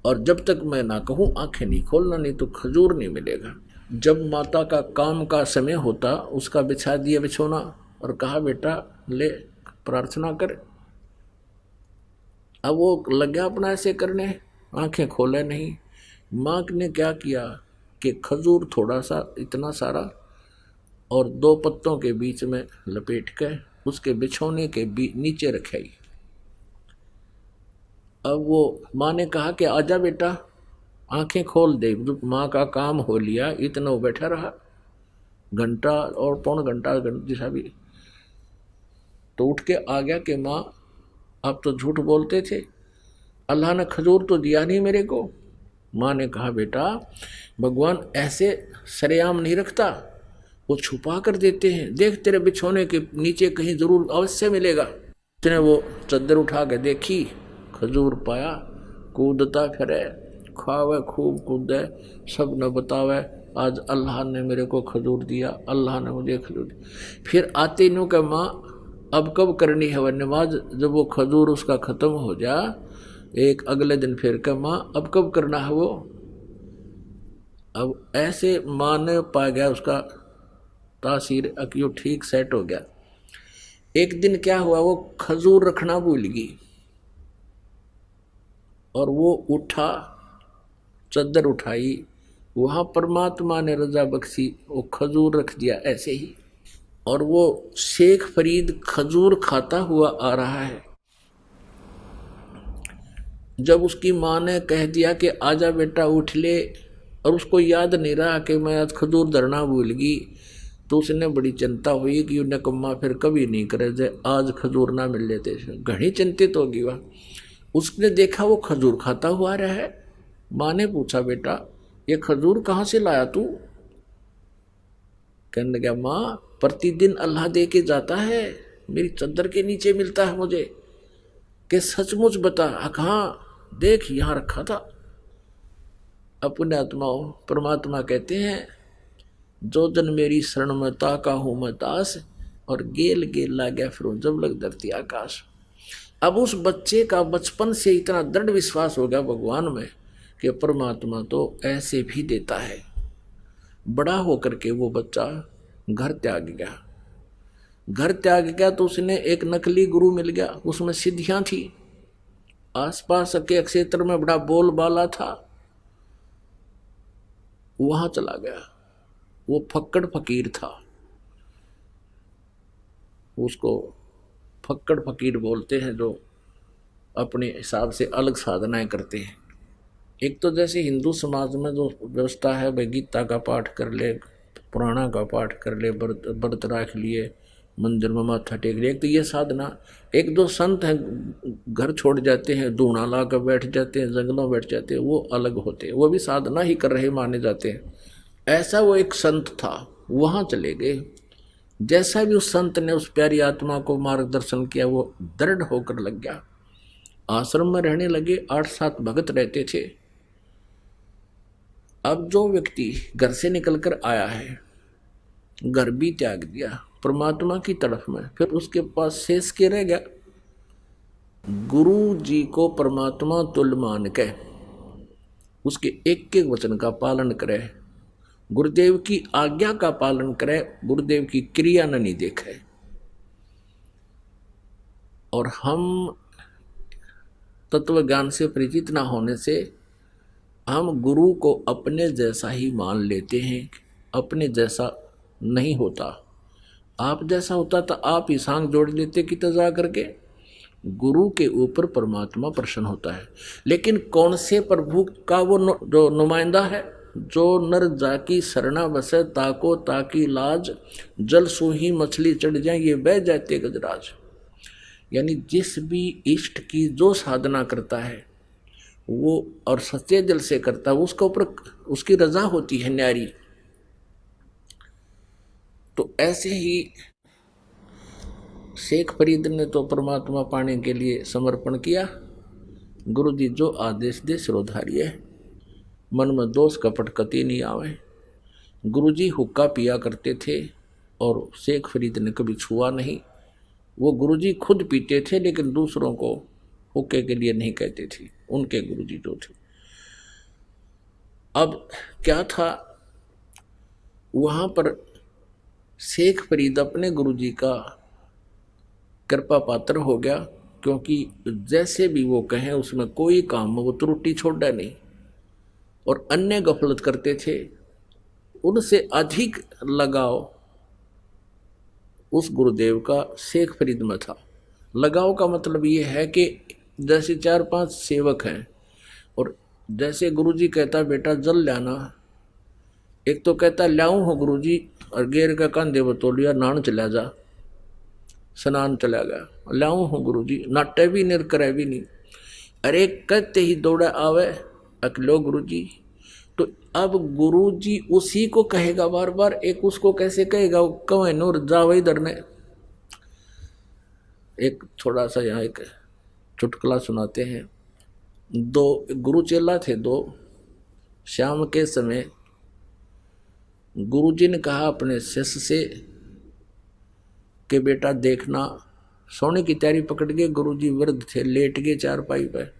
और जब तक मैं ना कहूँ आंखें नहीं खोलना, नहीं तो खजूर नहीं मिलेगा। जब माता का काम का समय होता, उसका बिछा दिया बिछोना और कहा बेटा ले प्रार्थना कर। अब वो लग गया अपना ऐसे करने, आंखें खोले नहीं। माँ ने क्या किया कि खजूर थोड़ा सा, इतना सारा, और 2 पत्तों के बीच में लपेट कर उसके बिछौने के नीचे रखाई। अब वो माँ ने कहा कि आजा बेटा आंखें खोल दे। माँ का काम हो लिया, इतना वो बैठा रहा, घंटा और पौन घंटा जैसा भी। तो उठ के आ गया कि माँ आप तो झूठ बोलते थे, अल्लाह ने खजूर तो दिया नहीं मेरे को। माँ ने कहा बेटा भगवान ऐसे सरेआम नहीं रखता, वो छुपा कर देते हैं, देख तेरे बिछोने के नीचे कहीं जरूर अवश्य मिलेगा। उसने वो चद्दर उठा के देखी, खजूर पाया, कूदता फिरे, खावे खूब कूदे, सब न बतावे आज अल्लाह ने मेरे को खजूर दिया, अल्लाह ने मुझे खजूर दिया। फिर आते नो के माँ अब कब करनी है वह नमाज, जब वो खजूर उसका ख़त्म हो जा एक अगले दिन फिर कहा माँ अब कब करना है वो। अब ऐसे माँ ने पा गया उसका तासीर अक्यों ठीक सेट हो गया। एक दिन क्या हुआ, वो खजूर रखना भूल गई और वो उठा, चद्दर उठाई, वहां परमात्मा ने रजा बख्शी, वो खजूर रख दिया ऐसे ही। और वो शेख फरीद खजूर खाता हुआ आ रहा है। जब उसकी माँ ने कह दिया कि आजा बेटा उठ ले, और उसको याद नहीं रहा कि मैं आज खजूर धरना भूल गई, तो उसने बड़ी चिंता हुई कि उन्हें कम्मा फिर कभी नहीं करे जे आज खजूर ना मिल लेते। घनी चिंतित होगी वह। उसने देखा वो खजूर खाता हुआ रहा है। माँ ने पूछा बेटा ये खजूर कहाँ से लाया तू। कहने लगा माँ प्रतिदिन अल्लाह दे के जाता है, मेरी चद्दर के नीचे मिलता है मुझे। कि सचमुच बता। हाँ देख यहाँ रखा था। अपने आत्माओं परमात्मा कहते हैं जो जन मेरी शरण में ताका हूं मैं दास, और गेल गेल ला गया फिर जब लग धरती आकाश। अब उस बच्चे का बचपन से इतना दृढ़ विश्वास हो गया भगवान में कि परमात्मा तो ऐसे भी देता है। बड़ा होकर के वो बच्चा घर त्याग गया। घर त्याग गया तो उसने एक नकली गुरु मिल गया, उसमें सिद्धियां थी, आसपास के क्षेत्र में बड़ा बोलबाला था। वहां चला गया। वो फक्कड़ फकीर था, उसको फक्कड़ फकीर बोलते हैं जो अपने हिसाब से अलग साधनाएं करते हैं। एक तो जैसे हिंदू समाज में जो व्यवस्था है भाई गीता का पाठ कर ले, पुराणा का पाठ कर ले, व्रत रख लिए, मंदिर में माथा टेक लिया, एक तो ये साधना। एक दो संत हैं घर छोड़ जाते हैं, धूना ला कर बैठ जाते हैं, जंगलों में बैठ जाते हैं, वो अलग होते हैं, वो भी साधना ही कर रहे माने जाते हैं। ऐसा वो एक संत था, वहाँ चले गए। जैसा भी उस संत ने उस प्यारी आत्मा को मार्गदर्शन किया वो दृढ़ होकर लग गया। आश्रम में रहने लगे। 8-7 भगत रहते थे। अब जो व्यक्ति घर से निकलकर आया है, घर भी त्याग दिया परमात्मा की तरफ में, फिर उसके पास शेष के रह गया। गुरु जी को परमात्मा तुल्य मान के उसके एक एक वचन का पालन करे, गुरुदेव की आज्ञा का पालन करे, गुरुदेव की क्रिया न नहीं देखे। और हम तत्व ज्ञान से परिचित ना होने से हम गुरु को अपने जैसा ही मान लेते हैं। अपने जैसा नहीं होता। आप जैसा होता तो आप ही सांग जोड़ देते कि तजा करके। गुरु के ऊपर परमात्मा प्रसन्न होता है। लेकिन कौन से प्रभु का वो जो नुमाइंदा है, जो नर जाकी शरणा बसे ताको ताकी लाज, जल सूही मछली चढ़ जाए ये बह जाते गजराज। यानी जिस भी इष्ट की जो साधना करता है वो और सच्चे दिल से करता है, उसके ऊपर उसकी रजा होती है न्यारी। तो ऐसे ही शेख फरीद ने तो परमात्मा पाने के लिए समर्पण किया। गुरु जी जो आदेश दे सिरोधारिये, मन में दोष कपट कति नहीं आवे। गुरु जी हुक्का पिया करते थे और शेख फरीद ने कभी छुआ नहीं। वो गुरु जी खुद पीते थे लेकिन दूसरों को हुक्के के लिए नहीं कहते थे, उनके गुरु जी जो थे। अब क्या था, वहाँ पर शेख फरीद अपने गुरु जी का कृपा पात्र हो गया, क्योंकि जैसे भी वो कहें उसमें कोई काम वो त्रुटि छोड़ा नहीं। और अन्य गफलत करते थे, उनसे अधिक लगाव उस गुरुदेव का शेख फरीद में था। लगाव का मतलब ये है कि जैसे 4-5 सेवक हैं और जैसे गुरुजी कहता बेटा जल लाना, एक तो कहता लाऊं हो गुरुजी, और गेर का कंधे बतौलिया नान चला जा, स्नान चला गया, लाऊं हो गुरुजी, नाटे भी नहीं करे भी नहीं। अरे कहते ही दौड़ा आवे अकलो गुरुजी। तो अब गुरुजी उसी को कहेगा बार बार, एक उसको कैसे कहेगा, कवे नूर जाओ इधर ने। एक थोड़ा सा यहाँ एक चुटकुला सुनाते हैं। 2 गुरु चेला थे, 2। शाम के समय गुरुजी ने कहा अपने शिष्य से कि बेटा देखना, सोने की तैयारी पकड़ के गुरुजी वृद्ध थे, लेट गए चारपाई पर।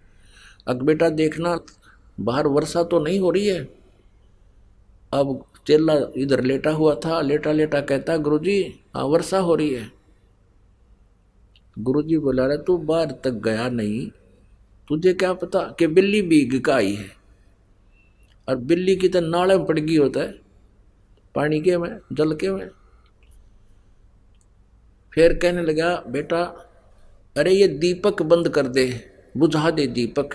अब बेटा देखना बाहर वर्षा तो नहीं हो रही है। अब चेला इधर लेटा हुआ था, लेटा लेटा कहता गुरुजी हाँ वर्षा हो रही है। गुरुजी बोला रहा तू बाहर तक गया नहीं, तुझे क्या पता कि बिल्ली भीग का आई है, और बिल्ली की तो नाले में पड़ गई होता है, पानी के में, जल के में। फिर कहने लगा बेटा अरे ये दीपक बंद कर दे, बुझा दे दीपक।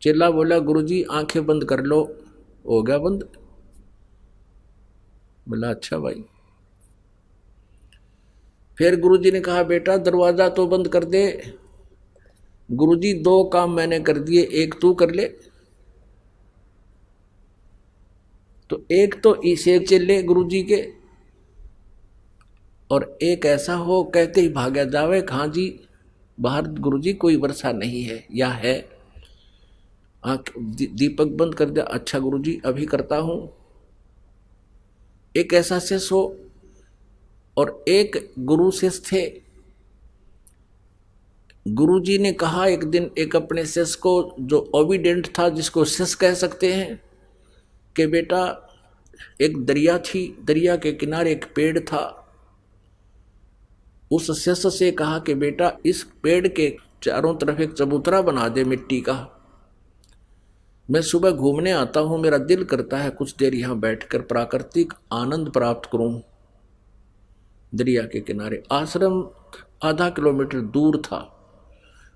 चेला बोला गुरुजी आंखें बंद कर लो, हो गया बंद। बोला अच्छा भाई। फिर गुरुजी ने कहा बेटा दरवाजा तो बंद कर दे। गुरुजी दो काम मैंने कर दिए, एक तू कर ले। तो एक तो इसे चले गुरुजी के, और एक ऐसा हो कहते ही भागा जावे हाँ जी बाहर गुरुजी कोई वर्षा नहीं है या है। आंख दीपक बंद कर दिया, अच्छा गुरुजी अभी करता हूं। एक ऐसा शिष्य हो, और एक गुरु शिष्य थे। गुरुजी ने कहा एक दिन एक अपने शिष्य को जो ओबीडेंट था, जिसको शिष्य कह सकते हैं, कि बेटा एक दरिया थी, दरिया के किनारे एक पेड़ था। उस शिष्य से कहा कि बेटा इस पेड़ के चारों तरफ एक चबूतरा बना दे मिट्टी का, मैं सुबह घूमने आता हूं, मेरा दिल करता है कुछ देर यहां बैठकर प्राकृतिक आनंद प्राप्त करूं। दरिया के किनारे आश्रम आधा किलोमीटर दूर था,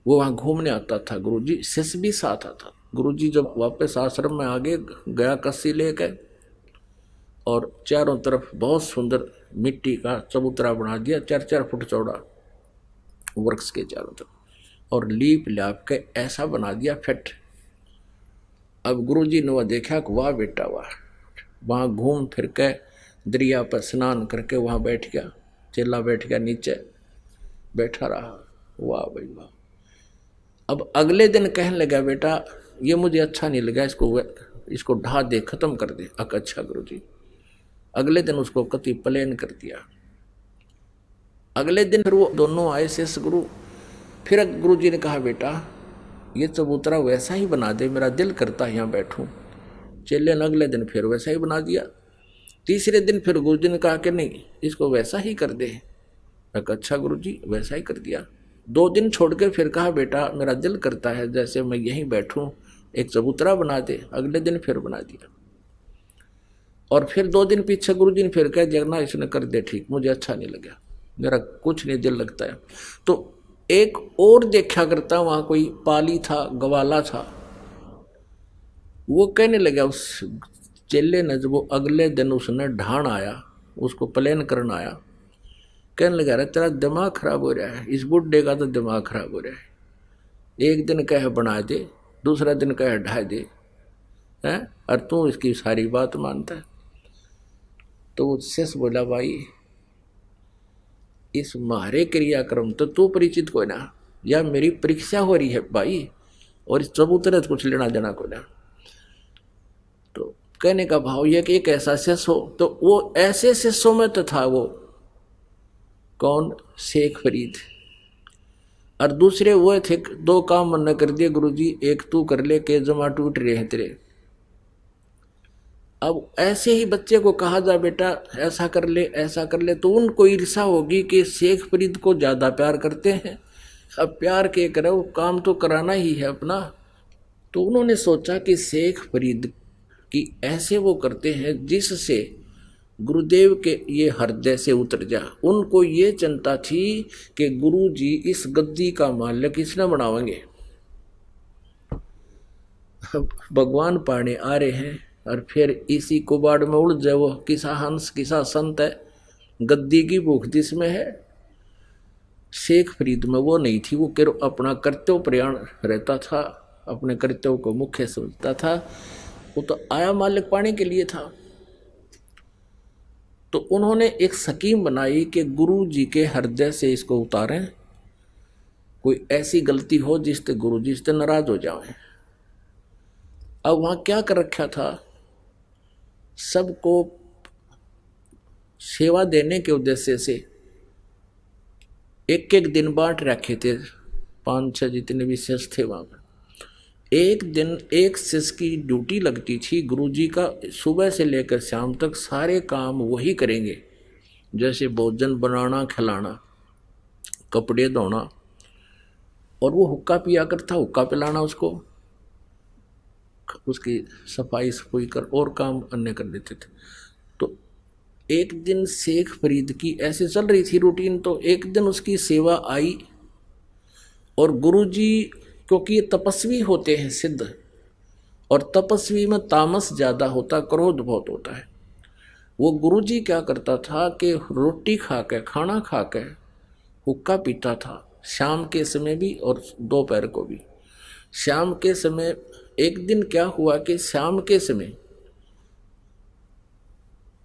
वो वहां घूमने आता था। गुरुजी शिष्य भी साथ आता। गुरुजी जब वापस आश्रम में आगे गया कस्सी लेकर, और चारों तरफ बहुत सुंदर मिट्टी का चबूतरा बना दिया, 4-4 फुट चौड़ा वृक्ष के चारों तरफ, और लीप लाप के ऐसा बना दिया फिट। अब गुरुजी ने वह देखा कि वाह बेटा वाह, वहाँ घूम फिर के दरिया पर स्नान करके वहाँ बैठ गया। चेला बैठ गया नीचे, बैठा रहा, वाह भाई वाह। अब अगले दिन कहने लगा बेटा ये मुझे अच्छा नहीं लगा, इसको ढा दे, खत्म कर दे। अच्छा गुरुजी। अगले दिन उसको कति प्लेन कर दिया। अगले दिन फिर वो दोनों आए शेष गुरु। फिर गुरुजी ने कहा बेटा ये चबूतरा वैसा ही बना दे, मेरा दिल करता है यहाँ बैठूं। चेले ने अगले दिन फिर वैसा ही बना दिया। तीसरे दिन फिर गुरुजी ने कहा कि नहीं इसको वैसा ही कर दे। अच्छा गुरुजी, वैसा ही कर दिया। 2 दिन छोड़ के फिर कहा बेटा मेरा दिल करता है जैसे मैं यहीं बैठूं, एक चबूतरा बना दे। अगले दिन फिर बना दिया। और फिर 2 दिन पीछे गुरुजी ने फिर कह दिया इसने कर दे ठीक, मुझे अच्छा नहीं लगा, मेरा कुछ नहीं दिल लगता है। तो एक और देखा करता, वहां कोई पाली था, गवाला था। वो कहने लगा उस चेले ने, जब वो अगले दिन उसने ढाण आया, उसको प्लेन करना आया, कहने लगा अरे तेरा दिमाग खराब हो रहा है, इस बुढ़े का तो दिमाग खराब हो रहा है। एक दिन कहे बना दे, दूसरा दिन कहे ढा दे, हैं, और तू इसकी सारी बात मानता है। तो वो शेष बोला भाई इस मारे क्रियाक्रम तो तू परिचित को ना, या मेरी परीक्षा हो रही है भाई, और इस चबूतरे कुछ लेना देना को ना। तो कहने का भाव यह कि एक ऐसा शिष्य हो, तो वो ऐसे शिष्यों में तो था वो कौन, शेख फरीद। और दूसरे वो थे, 2 काम मना कर दिए गुरुजी, एक तू कर ले के जमा टूट रहे हैं तेरे। अब ऐसे ही बच्चे को कहा जा बेटा ऐसा कर ले ऐसा कर ले, तो उनको ईर्षा होगी कि शेख फरीद को ज्यादा प्यार करते हैं। अब प्यार के करो, काम तो कराना ही है अपना। तो उन्होंने सोचा कि शेख फरीद की ऐसे वो करते हैं जिससे गुरुदेव के ये हृदय से उतर जा। उनको ये चिंता थी कि गुरुजी इस गद्दी का मालिक किसने बनावेंगे। भगवान पाने आ रहे हैं, और फिर इसी कुबाड़ में उड़ जाए वो किसा हंस किसा संत है। गद्दी की भूख जिसमें है, शेख फरीद में वो नहीं थी। वो अपना कर्तव्य प्रयाण रहता था, अपने कर्तव्य को मुख्य समझता था। वो तो आया मालिक पाने के लिए था। तो उन्होंने एक स्कीम बनाई कि गुरु जी के हृदय से इसको उतारें, कोई ऐसी गलती हो जिससे गुरु जी से नाराज हो जाएं। अब वहां क्या कर रखा था, सबको सेवा देने के उद्देश्य से 1-1 दिन बांट रखे थे 5-6 जितने भी शिष्य थे वहाँ पर। एक दिन एक शिष्य की ड्यूटी लगती थी, गुरुजी का सुबह से लेकर शाम तक सारे काम वही करेंगे, जैसे भोजन बनाना, खिलाना, कपड़े धोना, और वो हुक्का पिया करता, हुक्का पिलाना उसको, उसकी सफाई सफाई कर और काम अन्य कर देते थे। तो एक दिन शेख फरीद की ऐसे चल रही थी रूटीन, तो एक दिन उसकी सेवा आई और गुरुजी, क्योंकि ये तपस्वी होते हैं सिद्ध, और तपस्वी में तामस ज़्यादा होता, क्रोध बहुत होता है। वो गुरुजी क्या करता था कि रोटी खा के, खाना खा के हुक्का पीता था, शाम के समय भी और दोपहर को भी। शाम के समय एक दिन क्या हुआ कि शाम के समय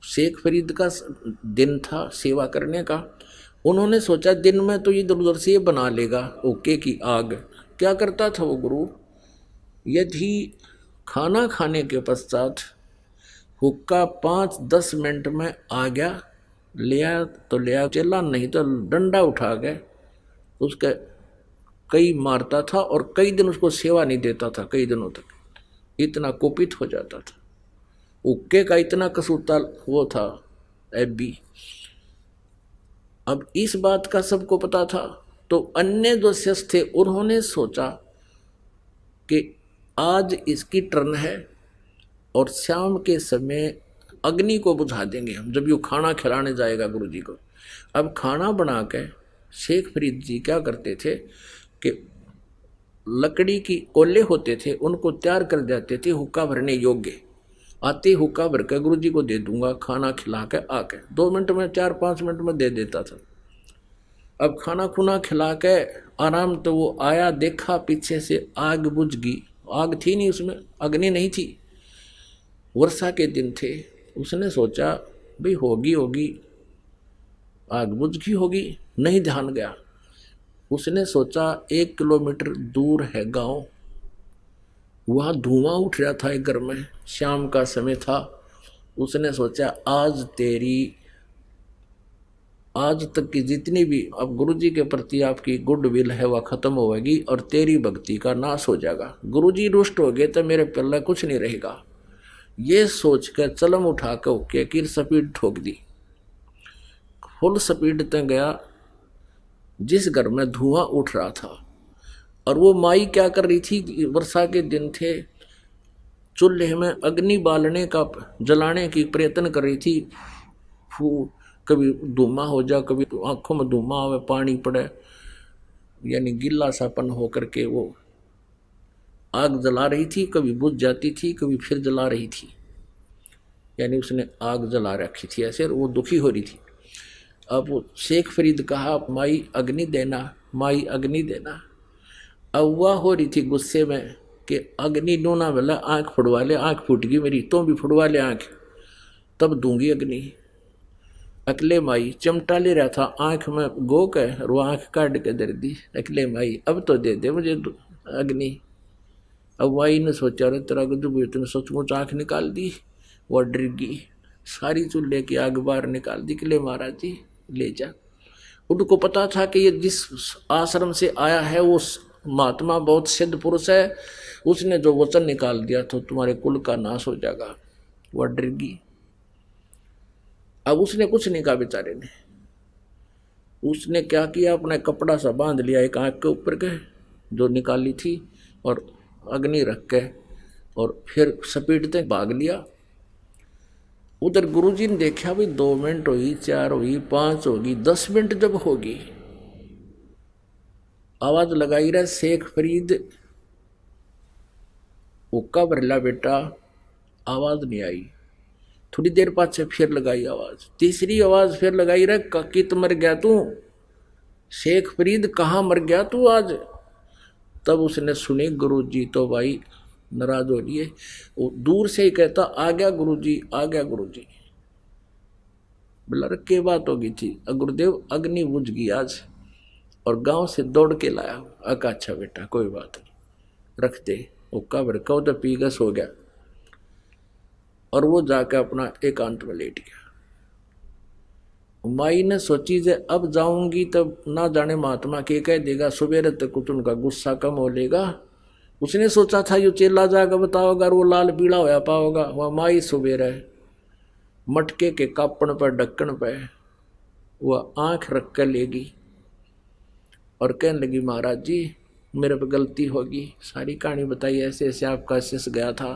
शेख फरीद का दिन था सेवा करने का। उन्होंने सोचा दिन में तो इधर उधर से ये बना लेगा ओके की आग। क्या करता था वो गुरु, यदि खाना खाने के पश्चात हुक्का 5-10 मिनट में आ गया, लिया तो लिया, चला नहीं तो डंडा उठा के उसके कई मारता था, और कई दिन उसको सेवा नहीं देता था, कई दिनों तक। इतना कुपित हो जाता था, हुक्के का इतना कसूता वो था एबी। अब इस बात का सबको पता था, तो अन्य जो शिष्य थे उन्होंने सोचा कि आज इसकी टर्न है और शाम के समय अग्नि को बुझा देंगे हम, जब ये खाना खिलाने जाएगा गुरुजी को। अब खाना बना के शेख फरीद जी क्या करते थे कि लकड़ी की कोले होते थे, उनको तैयार कर देते थे हुक्का भरने योग्य। आते हुक्का भर के गुरुजी को दे दूंगा, खाना खिला के आके 2 मिनट में, 4-5 मिनट में दे देता था। अब खाना खुना खिला के आराम, तो वो आया, देखा पीछे से आग बुझ गई। आग थी नहीं उसमें, अग्नि नहीं थी, वर्षा के दिन थे। उसने सोचा भाई होगी आग बुझ गई होगी, नहीं ध्यान गया। उसने सोचा 1 किलोमीटर दूर है गांव, वहाँ धुआं उठ रहा था एक घर में, शाम का समय था। उसने सोचा आज तक की जितनी भी अब गुरुजी के प्रति आपकी गुडविल है वह खत्म होगी और तेरी भक्ति का नाश हो जाएगा। गुरुजी रुष्ट हो गए तो मेरे पल्ले कुछ नहीं रहेगा। ये सोच कर चलम उठा कर ओके की स्पीड ठोक दी, फुल स्पीड तक गया जिस घर में धुआं उठ रहा था। और वो माई क्या कर रही थी, वर्षा के दिन थे, चूल्हे में अग्नि बालने का, जलाने की प्रयत्न कर रही थी। कभी धुआं हो जा, कभी आंखों में धुआं आवे, पानी पड़े, यानी गिल्ला सापन होकर के वो आग जला रही थी। कभी बुझ जाती थी, कभी फिर जला रही थी, यानी उसने आग जला रखी थी ऐसे, वो दुखी हो रही थी। अब वो शेख फरीद कहा माई अग्नि देना, माई अग्नि देना। अब वह हो रही थी गुस्से में कि अग्नि डूना वाला, आँख फुड़वा ले, आँख फूट गई मेरी, तो भी फुड़वा ले आँख, तब दूंगी अग्नि। अकले माई चिमटा ले रहा था, आँख में गो के और वो आँख काट के दे दी। अकले माई अब तो दे दे मुझे अग्नि। अब माई ने सोचा रे तेरा गजब, इतने सचमुच आँख निकाल दी। वो डर गई, सारी चूल्हे की आग बाहर निकाल दी। किले महाराज जी ले जा। उनको पता था कि ये जिस आश्रम से आया है वो महात्मा बहुत सिद्ध पुरुष है, उसने जो वचन निकाल दिया तो तुम्हारे कुल का नाश हो जाएगा। वह डर गई। अब उसने कुछ नहीं कहा बेचारे ने। उसने क्या किया, अपना कपड़ा सा बांध लिया एक आँख के ऊपर के जो निकाली थी, और अग्नि रख के और फिर स्पीड तक भाग लिया। उधर गुरुजी ने देखा भी 2 मिनट हुई, 4 हुई, 5 होगी, 10 मिनट जब होगी, आवाज लगाई रहा शेख फरीद हुक्का भरला बेटा, आवाज नहीं आई। थोड़ी देर बाद से फिर लगाई आवाज, तीसरी आवाज फिर लगाई रहा कित मर गया तू शेख फरीद, कहाँ मर गया तू आज। तब उसने सुनी गुरुजी तो भाई नाराज हो लिए, वो दूर से ही कहता आ गया गुरुजी, आ गया गुरुजी। बोला के बात हो गई थी, गुरुदेव अग्नि बुझ गई आज और गांव से दौड़ के लाया। अका अच्छा बेटा कोई बात नहीं, रख दे। हुक्का भड़का तो पी गया, सो गया, और वो जाकर अपना एकांत में लेट गया। माई ने सोची जे अब जाऊंगी तब ना जाने महात्मा के कह देगा, सवेरे तक कुछ उनका गुस्सा कम हो लेगा। उसने सोचा था यो चेला जाकर बताओगा, वो लाल पीला होया पाओगा। वह माई सवेरे मटके के कापण पर ढक्कन पे वह आंख रख कर लेगी और कहने लगी, महाराज जी मेरे पे गलती होगी। सारी कहानी बताई, ऐसे ऐसे आपका शिष्य गया था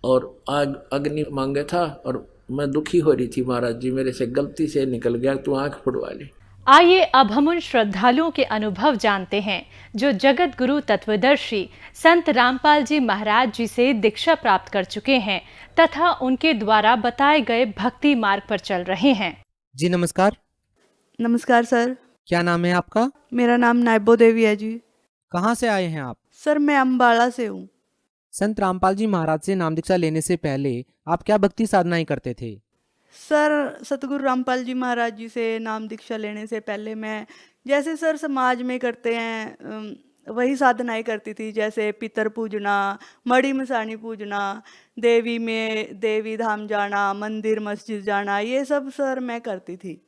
और आग अग्नि मांगे था और मैं दुखी हो रही थी, महाराज जी मेरे से गलती से निकल गया, तू आंख फुड़वा ले। आइए अब हम उन श्रद्धालुओं के अनुभव जानते हैं जो जगत गुरु तत्वदर्शी संत रामपाल जी महाराज जी से दीक्षा प्राप्त कर चुके हैं तथा उनके द्वारा बताए गए भक्ति मार्ग पर चल रहे हैं। जी नमस्कार। नमस्कार सर। क्या नाम है आपका? मेरा नाम नायबो देवी है जी। कहाँ से आए हैं आप? सर मैं अम्बाला से हूँ। संत रामपाल जी महाराज से नाम दीक्षा लेने से पहले आप क्या भक्ति साधनाएं करते थे? सर सतगुरु रामपाल जी महाराज जी से नाम दीक्षा लेने से पहले मैं जैसे सर समाज में करते हैं वही साधनाएं करती थी, जैसे पितर पूजना, मड़ी मसानी पूजना, देवी में देवी धाम जाना, मंदिर मस्जिद जाना, ये सब सर मैं करती थी।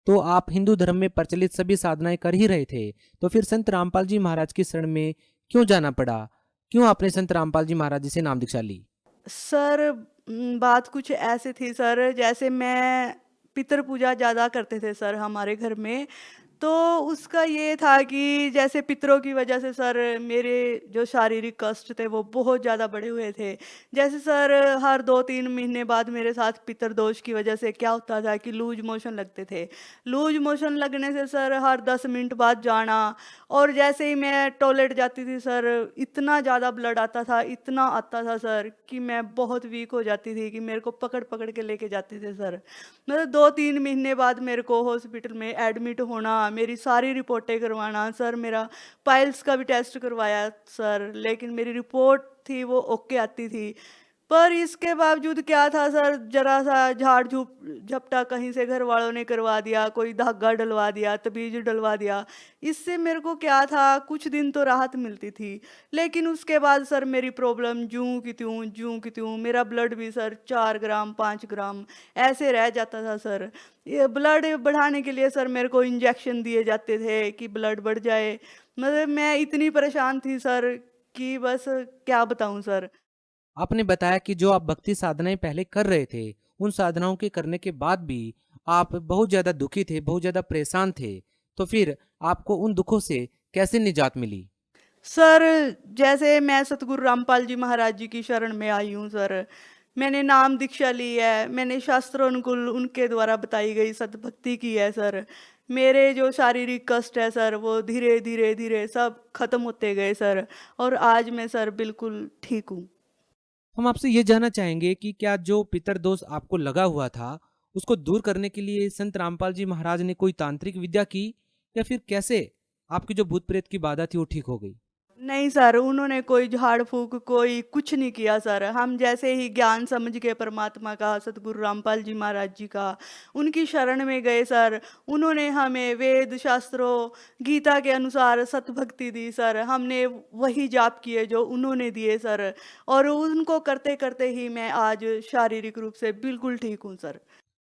तो आप हिंदू धर्म में प्रचलित सभी साधनाएं कर ही रहे थे, तो फिर संत रामपाल जी महाराज की शरण में क्यों जाना पड़ा? क्यों आपने संत रामपाल जी महाराज जी से नाम दीक्षा ली? सर बात कुछ ऐसे थी सर, जैसे मैं पितर पूजा ज़्यादा करते थे सर हमारे घर में, तो उसका ये था कि जैसे पितरों की वजह से सर मेरे जो शारीरिक कष्ट थे वो बहुत ज़्यादा बढ़े हुए थे। जैसे सर हर 2-3 महीने बाद मेरे साथ पितर दोष की वजह से क्या होता था कि लूज मोशन लगते थे। लूज मोशन लगने से सर हर 10 मिनट बाद जाना, और जैसे ही मैं टॉयलेट जाती थी सर इतना ज़्यादा ब्लड आता था, इतना आता था सर कि मैं बहुत वीक हो जाती थी कि मेरे को पकड़ पकड़ के लेके जाते थे सर। मतलब 2-3 महीने बाद मेरे को हॉस्पिटल में एडमिट होना, मेरी सारी रिपोर्टें करवाना सर, मेरा पाइल्स का भी टेस्ट करवाया सर, लेकिन मेरी रिपोर्ट थी वो ओके आती थी। पर इसके बावजूद क्या था सर, जरा सा झाड़ झपटा कहीं से घर वालों ने करवा दिया, कोई धागा डलवा दिया, तबीज डलवा दिया, इससे मेरे को क्या था कुछ दिन तो राहत मिलती थी, लेकिन उसके बाद सर मेरी प्रॉब्लम जूं की त्यों मेरा ब्लड भी सर 4 ग्राम 5 ग्राम ऐसे रह जाता था सर। ये ब्लड बढ़ाने के लिए सर मेरे को इंजेक्शन दिए जाते थे कि ब्लड बढ़ जाए। मतलब मैं इतनी परेशान थी सर कि बस क्या बताऊं सर। आपने बताया कि जो आप भक्ति साधनाएं पहले कर रहे थे, उन साधनाओं के करने के बाद भी आप बहुत ज्यादा दुखी थे, बहुत ज्यादा परेशान थे, तो फिर आपको उन दुखों से कैसे निजात मिली? सर जैसे मैं सतगुरु रामपाल जी महाराज जी की शरण में आई हूँ सर, मैंने नाम दीक्षा ली है, मैंने शास्त्रोनुकूल उनके द्वारा बताई गई सतभक्ति की है सर। मेरे जो शारीरिक कष्ट है सर वो धीरे धीरे धीरे सब खत्म होते गए सर, और आज मैं सर बिल्कुल ठीक हूँ। हम आपसे ये जानना चाहेंगे कि क्या जो पितर दोष आपको लगा हुआ था उसको दूर करने के लिए संत रामपाल जी महाराज ने कोई तांत्रिक विद्या की, या फिर कैसे आपकी जो भूत प्रेत की बाधा थी वो ठीक हो गई? नहीं सर, उन्होंने कोई झाड़ फूक कोई कुछ नहीं किया सर। हम जैसे ही ज्ञान समझ के परमात्मा का, सतगुरु रामपाल जी महाराज जी का, उनकी शरण में गए सर, उन्होंने हमें वेद शास्त्रों गीता के अनुसार सतभक्ति दी सर। हमने वही जाप किए जो उन्होंने दिए सर, और उनको करते करते ही मैं आज शारीरिक रूप से बिल्कुल ठीक हूँ सर।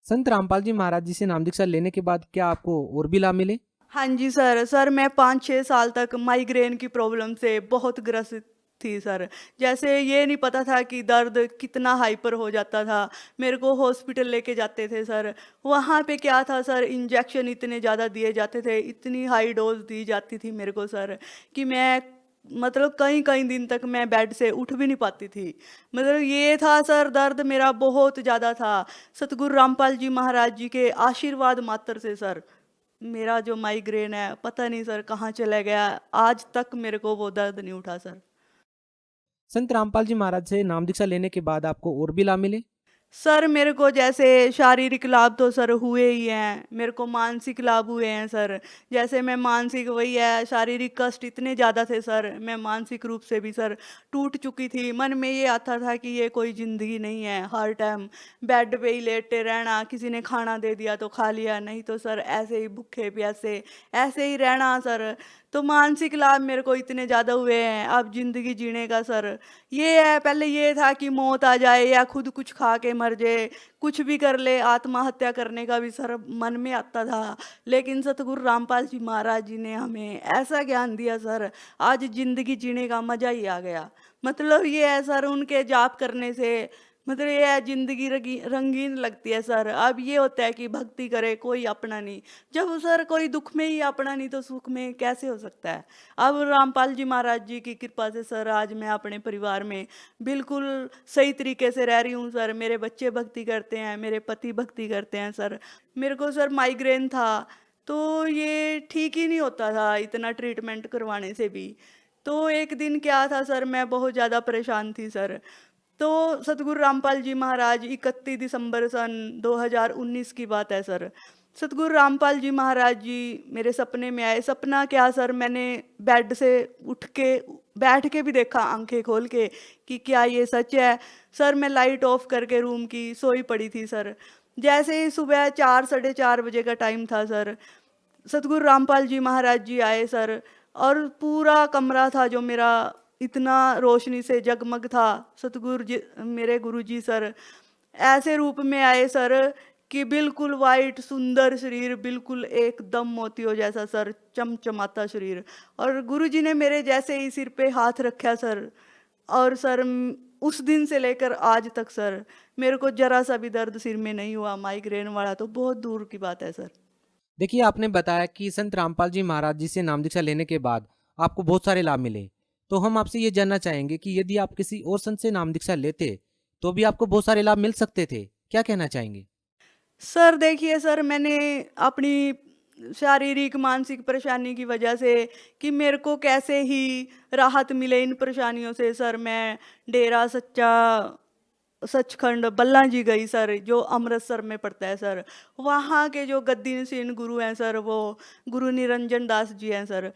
संत रामपाल जी महाराज जी से नाम दीक्षा लेने के बाद क्या आपको और भी लाभ मिले? हाँ जी सर मैं 5-6 साल तक माइग्रेन की प्रॉब्लम से बहुत ग्रसित थी सर। जैसे ये नहीं पता था कि दर्द कितना हाइपर हो जाता था, मेरे को हॉस्पिटल लेके जाते थे सर। वहाँ पे क्या था सर, इंजेक्शन इतने ज़्यादा दिए जाते थे, इतनी हाई डोज दी जाती थी मेरे को सर कि मैं मतलब कई कई दिन तक मैं बेड से उठ भी नहीं पाती थी। मतलब ये था सर, दर्द मेरा बहुत ज़्यादा था। सतगुरु रामपाल जी महाराज जी के आशीर्वाद मात्र से सर मेरा जो माइग्रेन है पता नहीं सर कहाँ चला गया, आज तक मेरे को वो दर्द नहीं उठा सर। संत रामपाल जी महाराज से नाम दीक्षा लेने के बाद आपको और भी लाभ मिले? सर मेरे को जैसे शारीरिक लाभ तो सर हुए ही हैं, मेरे को मानसिक लाभ हुए हैं सर। जैसे मैं मानसिक, वही है, शारीरिक कष्ट इतने ज़्यादा थे सर, मैं मानसिक रूप से भी सर टूट चुकी थी। मन में ये आता था कि ये कोई ज़िंदगी नहीं है, हर टाइम बेड पे ही लेटे रहना, किसी ने खाना दे दिया तो खा लिया, नहीं तो सर ऐसे ही भूखे प्यासे ऐसे ही रहना सर। तो मानसिक लाभ मेरे को इतने ज़्यादा हुए हैं। अब ज़िंदगी जीने का सर ये है, पहले ये था कि मौत आ जाए या खुद कुछ खा के मर जाए, कुछ भी कर ले, आत्महत्या करने का भी सर मन में आता था। लेकिन सतगुरु रामपाल जी महाराज जी ने हमें ऐसा ज्ञान दिया सर, आज ज़िंदगी जीने का मज़ा ही आ गया। मतलब ये है सर, उनके जाप करने से मतलब ये है ज़िंदगी रंगीन लगती है सर। अब ये होता है कि भक्ति करे कोई अपना नहीं, जब सर कोई दुख में ही अपना नहीं तो सुख में कैसे हो सकता है। अब रामपाल जी महाराज जी की कृपा से सर आज मैं अपने परिवार में बिल्कुल सही तरीके से रह रही हूँ सर। मेरे बच्चे भक्ति करते हैं, मेरे पति भक्ति करते हैं सर। मेरे को सर माइग्रेन था, तो ये ठीक ही नहीं होता था इतना ट्रीटमेंट करवाने से भी। तो एक दिन क्या था सर, मैं बहुत ज़्यादा परेशान थी सर। तो सतगुरु रामपाल जी महाराज 31 दिसंबर सन 2019 की बात है सर। सतगुरु रामपाल जी महाराज जी मेरे सपने में आए। सपना क्या सर, मैंने बेड से उठ के बैठ के भी देखा आंखें खोल के कि क्या ये सच है। सर मैं लाइट ऑफ करके रूम की सोई पड़ी थी सर। जैसे ही सुबह 4 साढ़े 4 बजे का टाइम था सर, सतगुरु रामपाल जी महाराज जी आए सर, और पूरा कमरा था जो मेरा इतना रोशनी से जगमग था। सतगुरु जी मेरे गुरु जी सर ऐसे रूप में आए सर कि बिल्कुल वाइट सुंदर शरीर, बिल्कुल एकदम मोतियों जैसा सर, चमचमाता शरीर। और गुरु जी ने मेरे जैसे ही सिर पे हाथ रखा सर, और सर उस दिन से लेकर आज तक सर मेरे को जरा सा भी दर्द सिर में नहीं हुआ। माइग्रेन वाला तो बहुत दूर की बात है सर। देखिए, आपने बताया कि संत रामपाल जी महाराज जी से नाम दीक्षा लेने के बाद आपको बहुत सारे लाभ मिले। तो हम आपसे ये जानना चाहेंगे कि यदि आप किसी और संत से नाम दीक्षा लेते तो भी आपको बहुत सारे लाभ मिल सकते थे, क्या कहना चाहेंगे? सर देखिए सर, मैंने अपनी शारीरिक मानसिक परेशानी की वजह से कि मेरे को कैसे ही राहत मिले इन परेशानियों से सर, मैं डेरा सच्चा सचखंड बल्ला जी गई सर, जो अमृतसर में पड़ता है सर। वहाँ के जो गद्दी नसीन गुरु हैं सर, वो गुरु निरंजन दास जी हैं सर।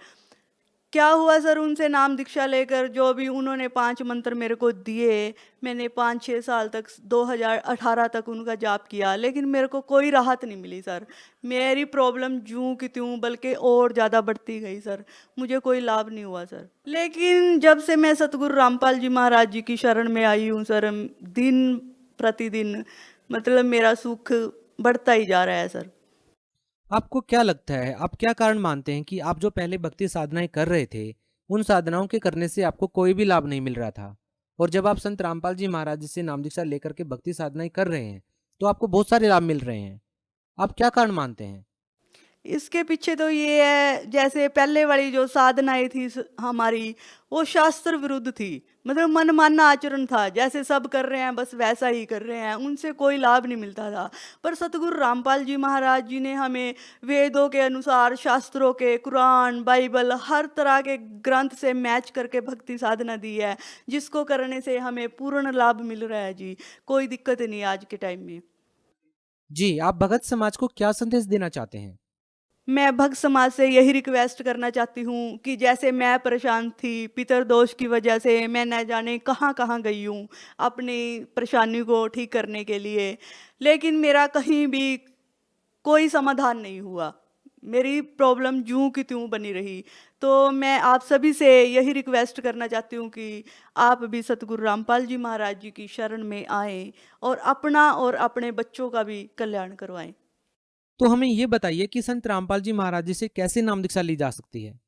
क्या हुआ सर, उनसे नाम दीक्षा लेकर जो भी उन्होंने 5 मंत्र मेरे को दिए, मैंने 5-6 साल तक 2018 तक उनका जाप किया, लेकिन मेरे को कोई राहत नहीं मिली सर। मेरी प्रॉब्लम ज्यों की त्यों बल्कि और ज़्यादा बढ़ती गई सर, मुझे कोई लाभ नहीं हुआ सर। लेकिन जब से मैं सतगुरु रामपाल जी महाराज जी की शरण में आई हूँ सर, दिन प्रतिदिन मतलब मेरा सुख बढ़ता ही जा रहा है सर। आपको क्या लगता है, आप क्या कारण मानते हैं कि आप जो पहले भक्ति साधनाएं कर रहे थे, उन साधनाओं के करने से आपको कोई भी लाभ नहीं मिल रहा था, और जब आप संत रामपाल जी महाराज जी से नाम दीक्षा लेकर के भक्ति साधनाएं कर रहे हैं तो आपको बहुत सारे लाभ मिल रहे हैं? आप क्या कारण मानते हैं? इसके पीछे तो ये है, जैसे पहले वाली जो साधनाएं थी हमारी, वो शास्त्र विरुद्ध थी। मतलब मनमाना आचरण था, जैसे सब कर रहे हैं बस वैसा ही कर रहे हैं, उनसे कोई लाभ नहीं मिलता था। पर सतगुरु रामपाल जी महाराज जी ने हमें वेदों के अनुसार, शास्त्रों के, कुरान, बाइबल, हर तरह के ग्रंथ से मैच करके भक्ति साधना दी है, जिसको करने से हमें पूर्ण लाभ मिल रहा है जी। कोई दिक्कत नहीं आज के टाइम में। जी, आप भगत समाज को क्या संदेश देना चाहते हैं? मैं भक्त समाज से यही रिक्वेस्ट करना चाहती हूँ कि जैसे मैं परेशान थी, पितर दोष की वजह से मैं न जाने कहाँ कहाँ गई हूँ अपनी परेशानी को ठीक करने के लिए, लेकिन मेरा कहीं भी कोई समाधान नहीं हुआ। मेरी प्रॉब्लम ज्यों की त्यों बनी रही। तो मैं आप सभी से यही रिक्वेस्ट करना चाहती हूँ कि आप भी सतगुरु रामपाल जी महाराज जी की शरण में आएँ और अपना और अपने बच्चों का भी कल्याण करवाएं। तो हमें ये बताइए कि संत रामपाल जी महाराज जी से कैसे नाम दीक्षा ली जा सकती है?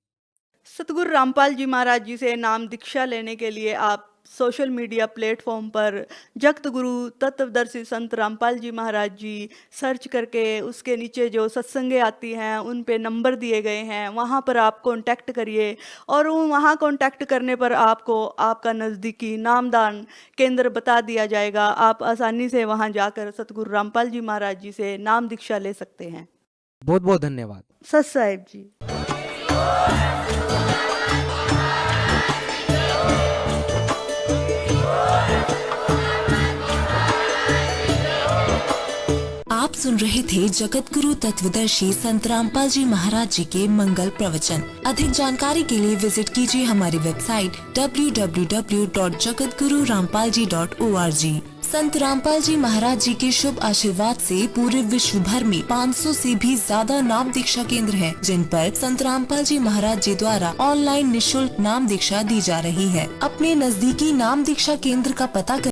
सतगुरु रामपाल जी महाराज जी से नाम दीक्षा लेने के लिए आप सोशल मीडिया प्लेटफॉर्म पर जगत गुरु तत्वदर्शी संत रामपाल जी महाराज जी सर्च करके उसके नीचे जो सत्संगें आती हैं उन पे नंबर दिए गए हैं, वहाँ पर आप कांटेक्ट करिए और वहाँ कांटेक्ट करने पर आपको आपका नज़दीकी नामदान केंद्र बता दिया जाएगा। आप आसानी से वहाँ जाकर सतगुरु रामपाल जी महाराज जी से नाम दीक्षा ले सकते हैं। बहुत बहुत धन्यवाद। सत साहिब जी। आप सुन रहे थे जगत गुरु तत्वदर्शी संत रामपाल जी महाराज जी के मंगल प्रवचन। अधिक जानकारी के लिए विजिट कीजिए हमारी वेबसाइट www.jagatgururampalji.org। संत रामपाल जी महाराज जी के शुभ आशीर्वाद से पूरे विश्व भर में 500 से भी ज्यादा नाम दीक्षा केंद्र हैं, जिन पर संत रामपाल जी महाराज जी द्वारा ऑनलाइन निशुल्क नाम दीक्षा दी जा रही है। अपने नजदीकी नाम दीक्षा केंद्र का पता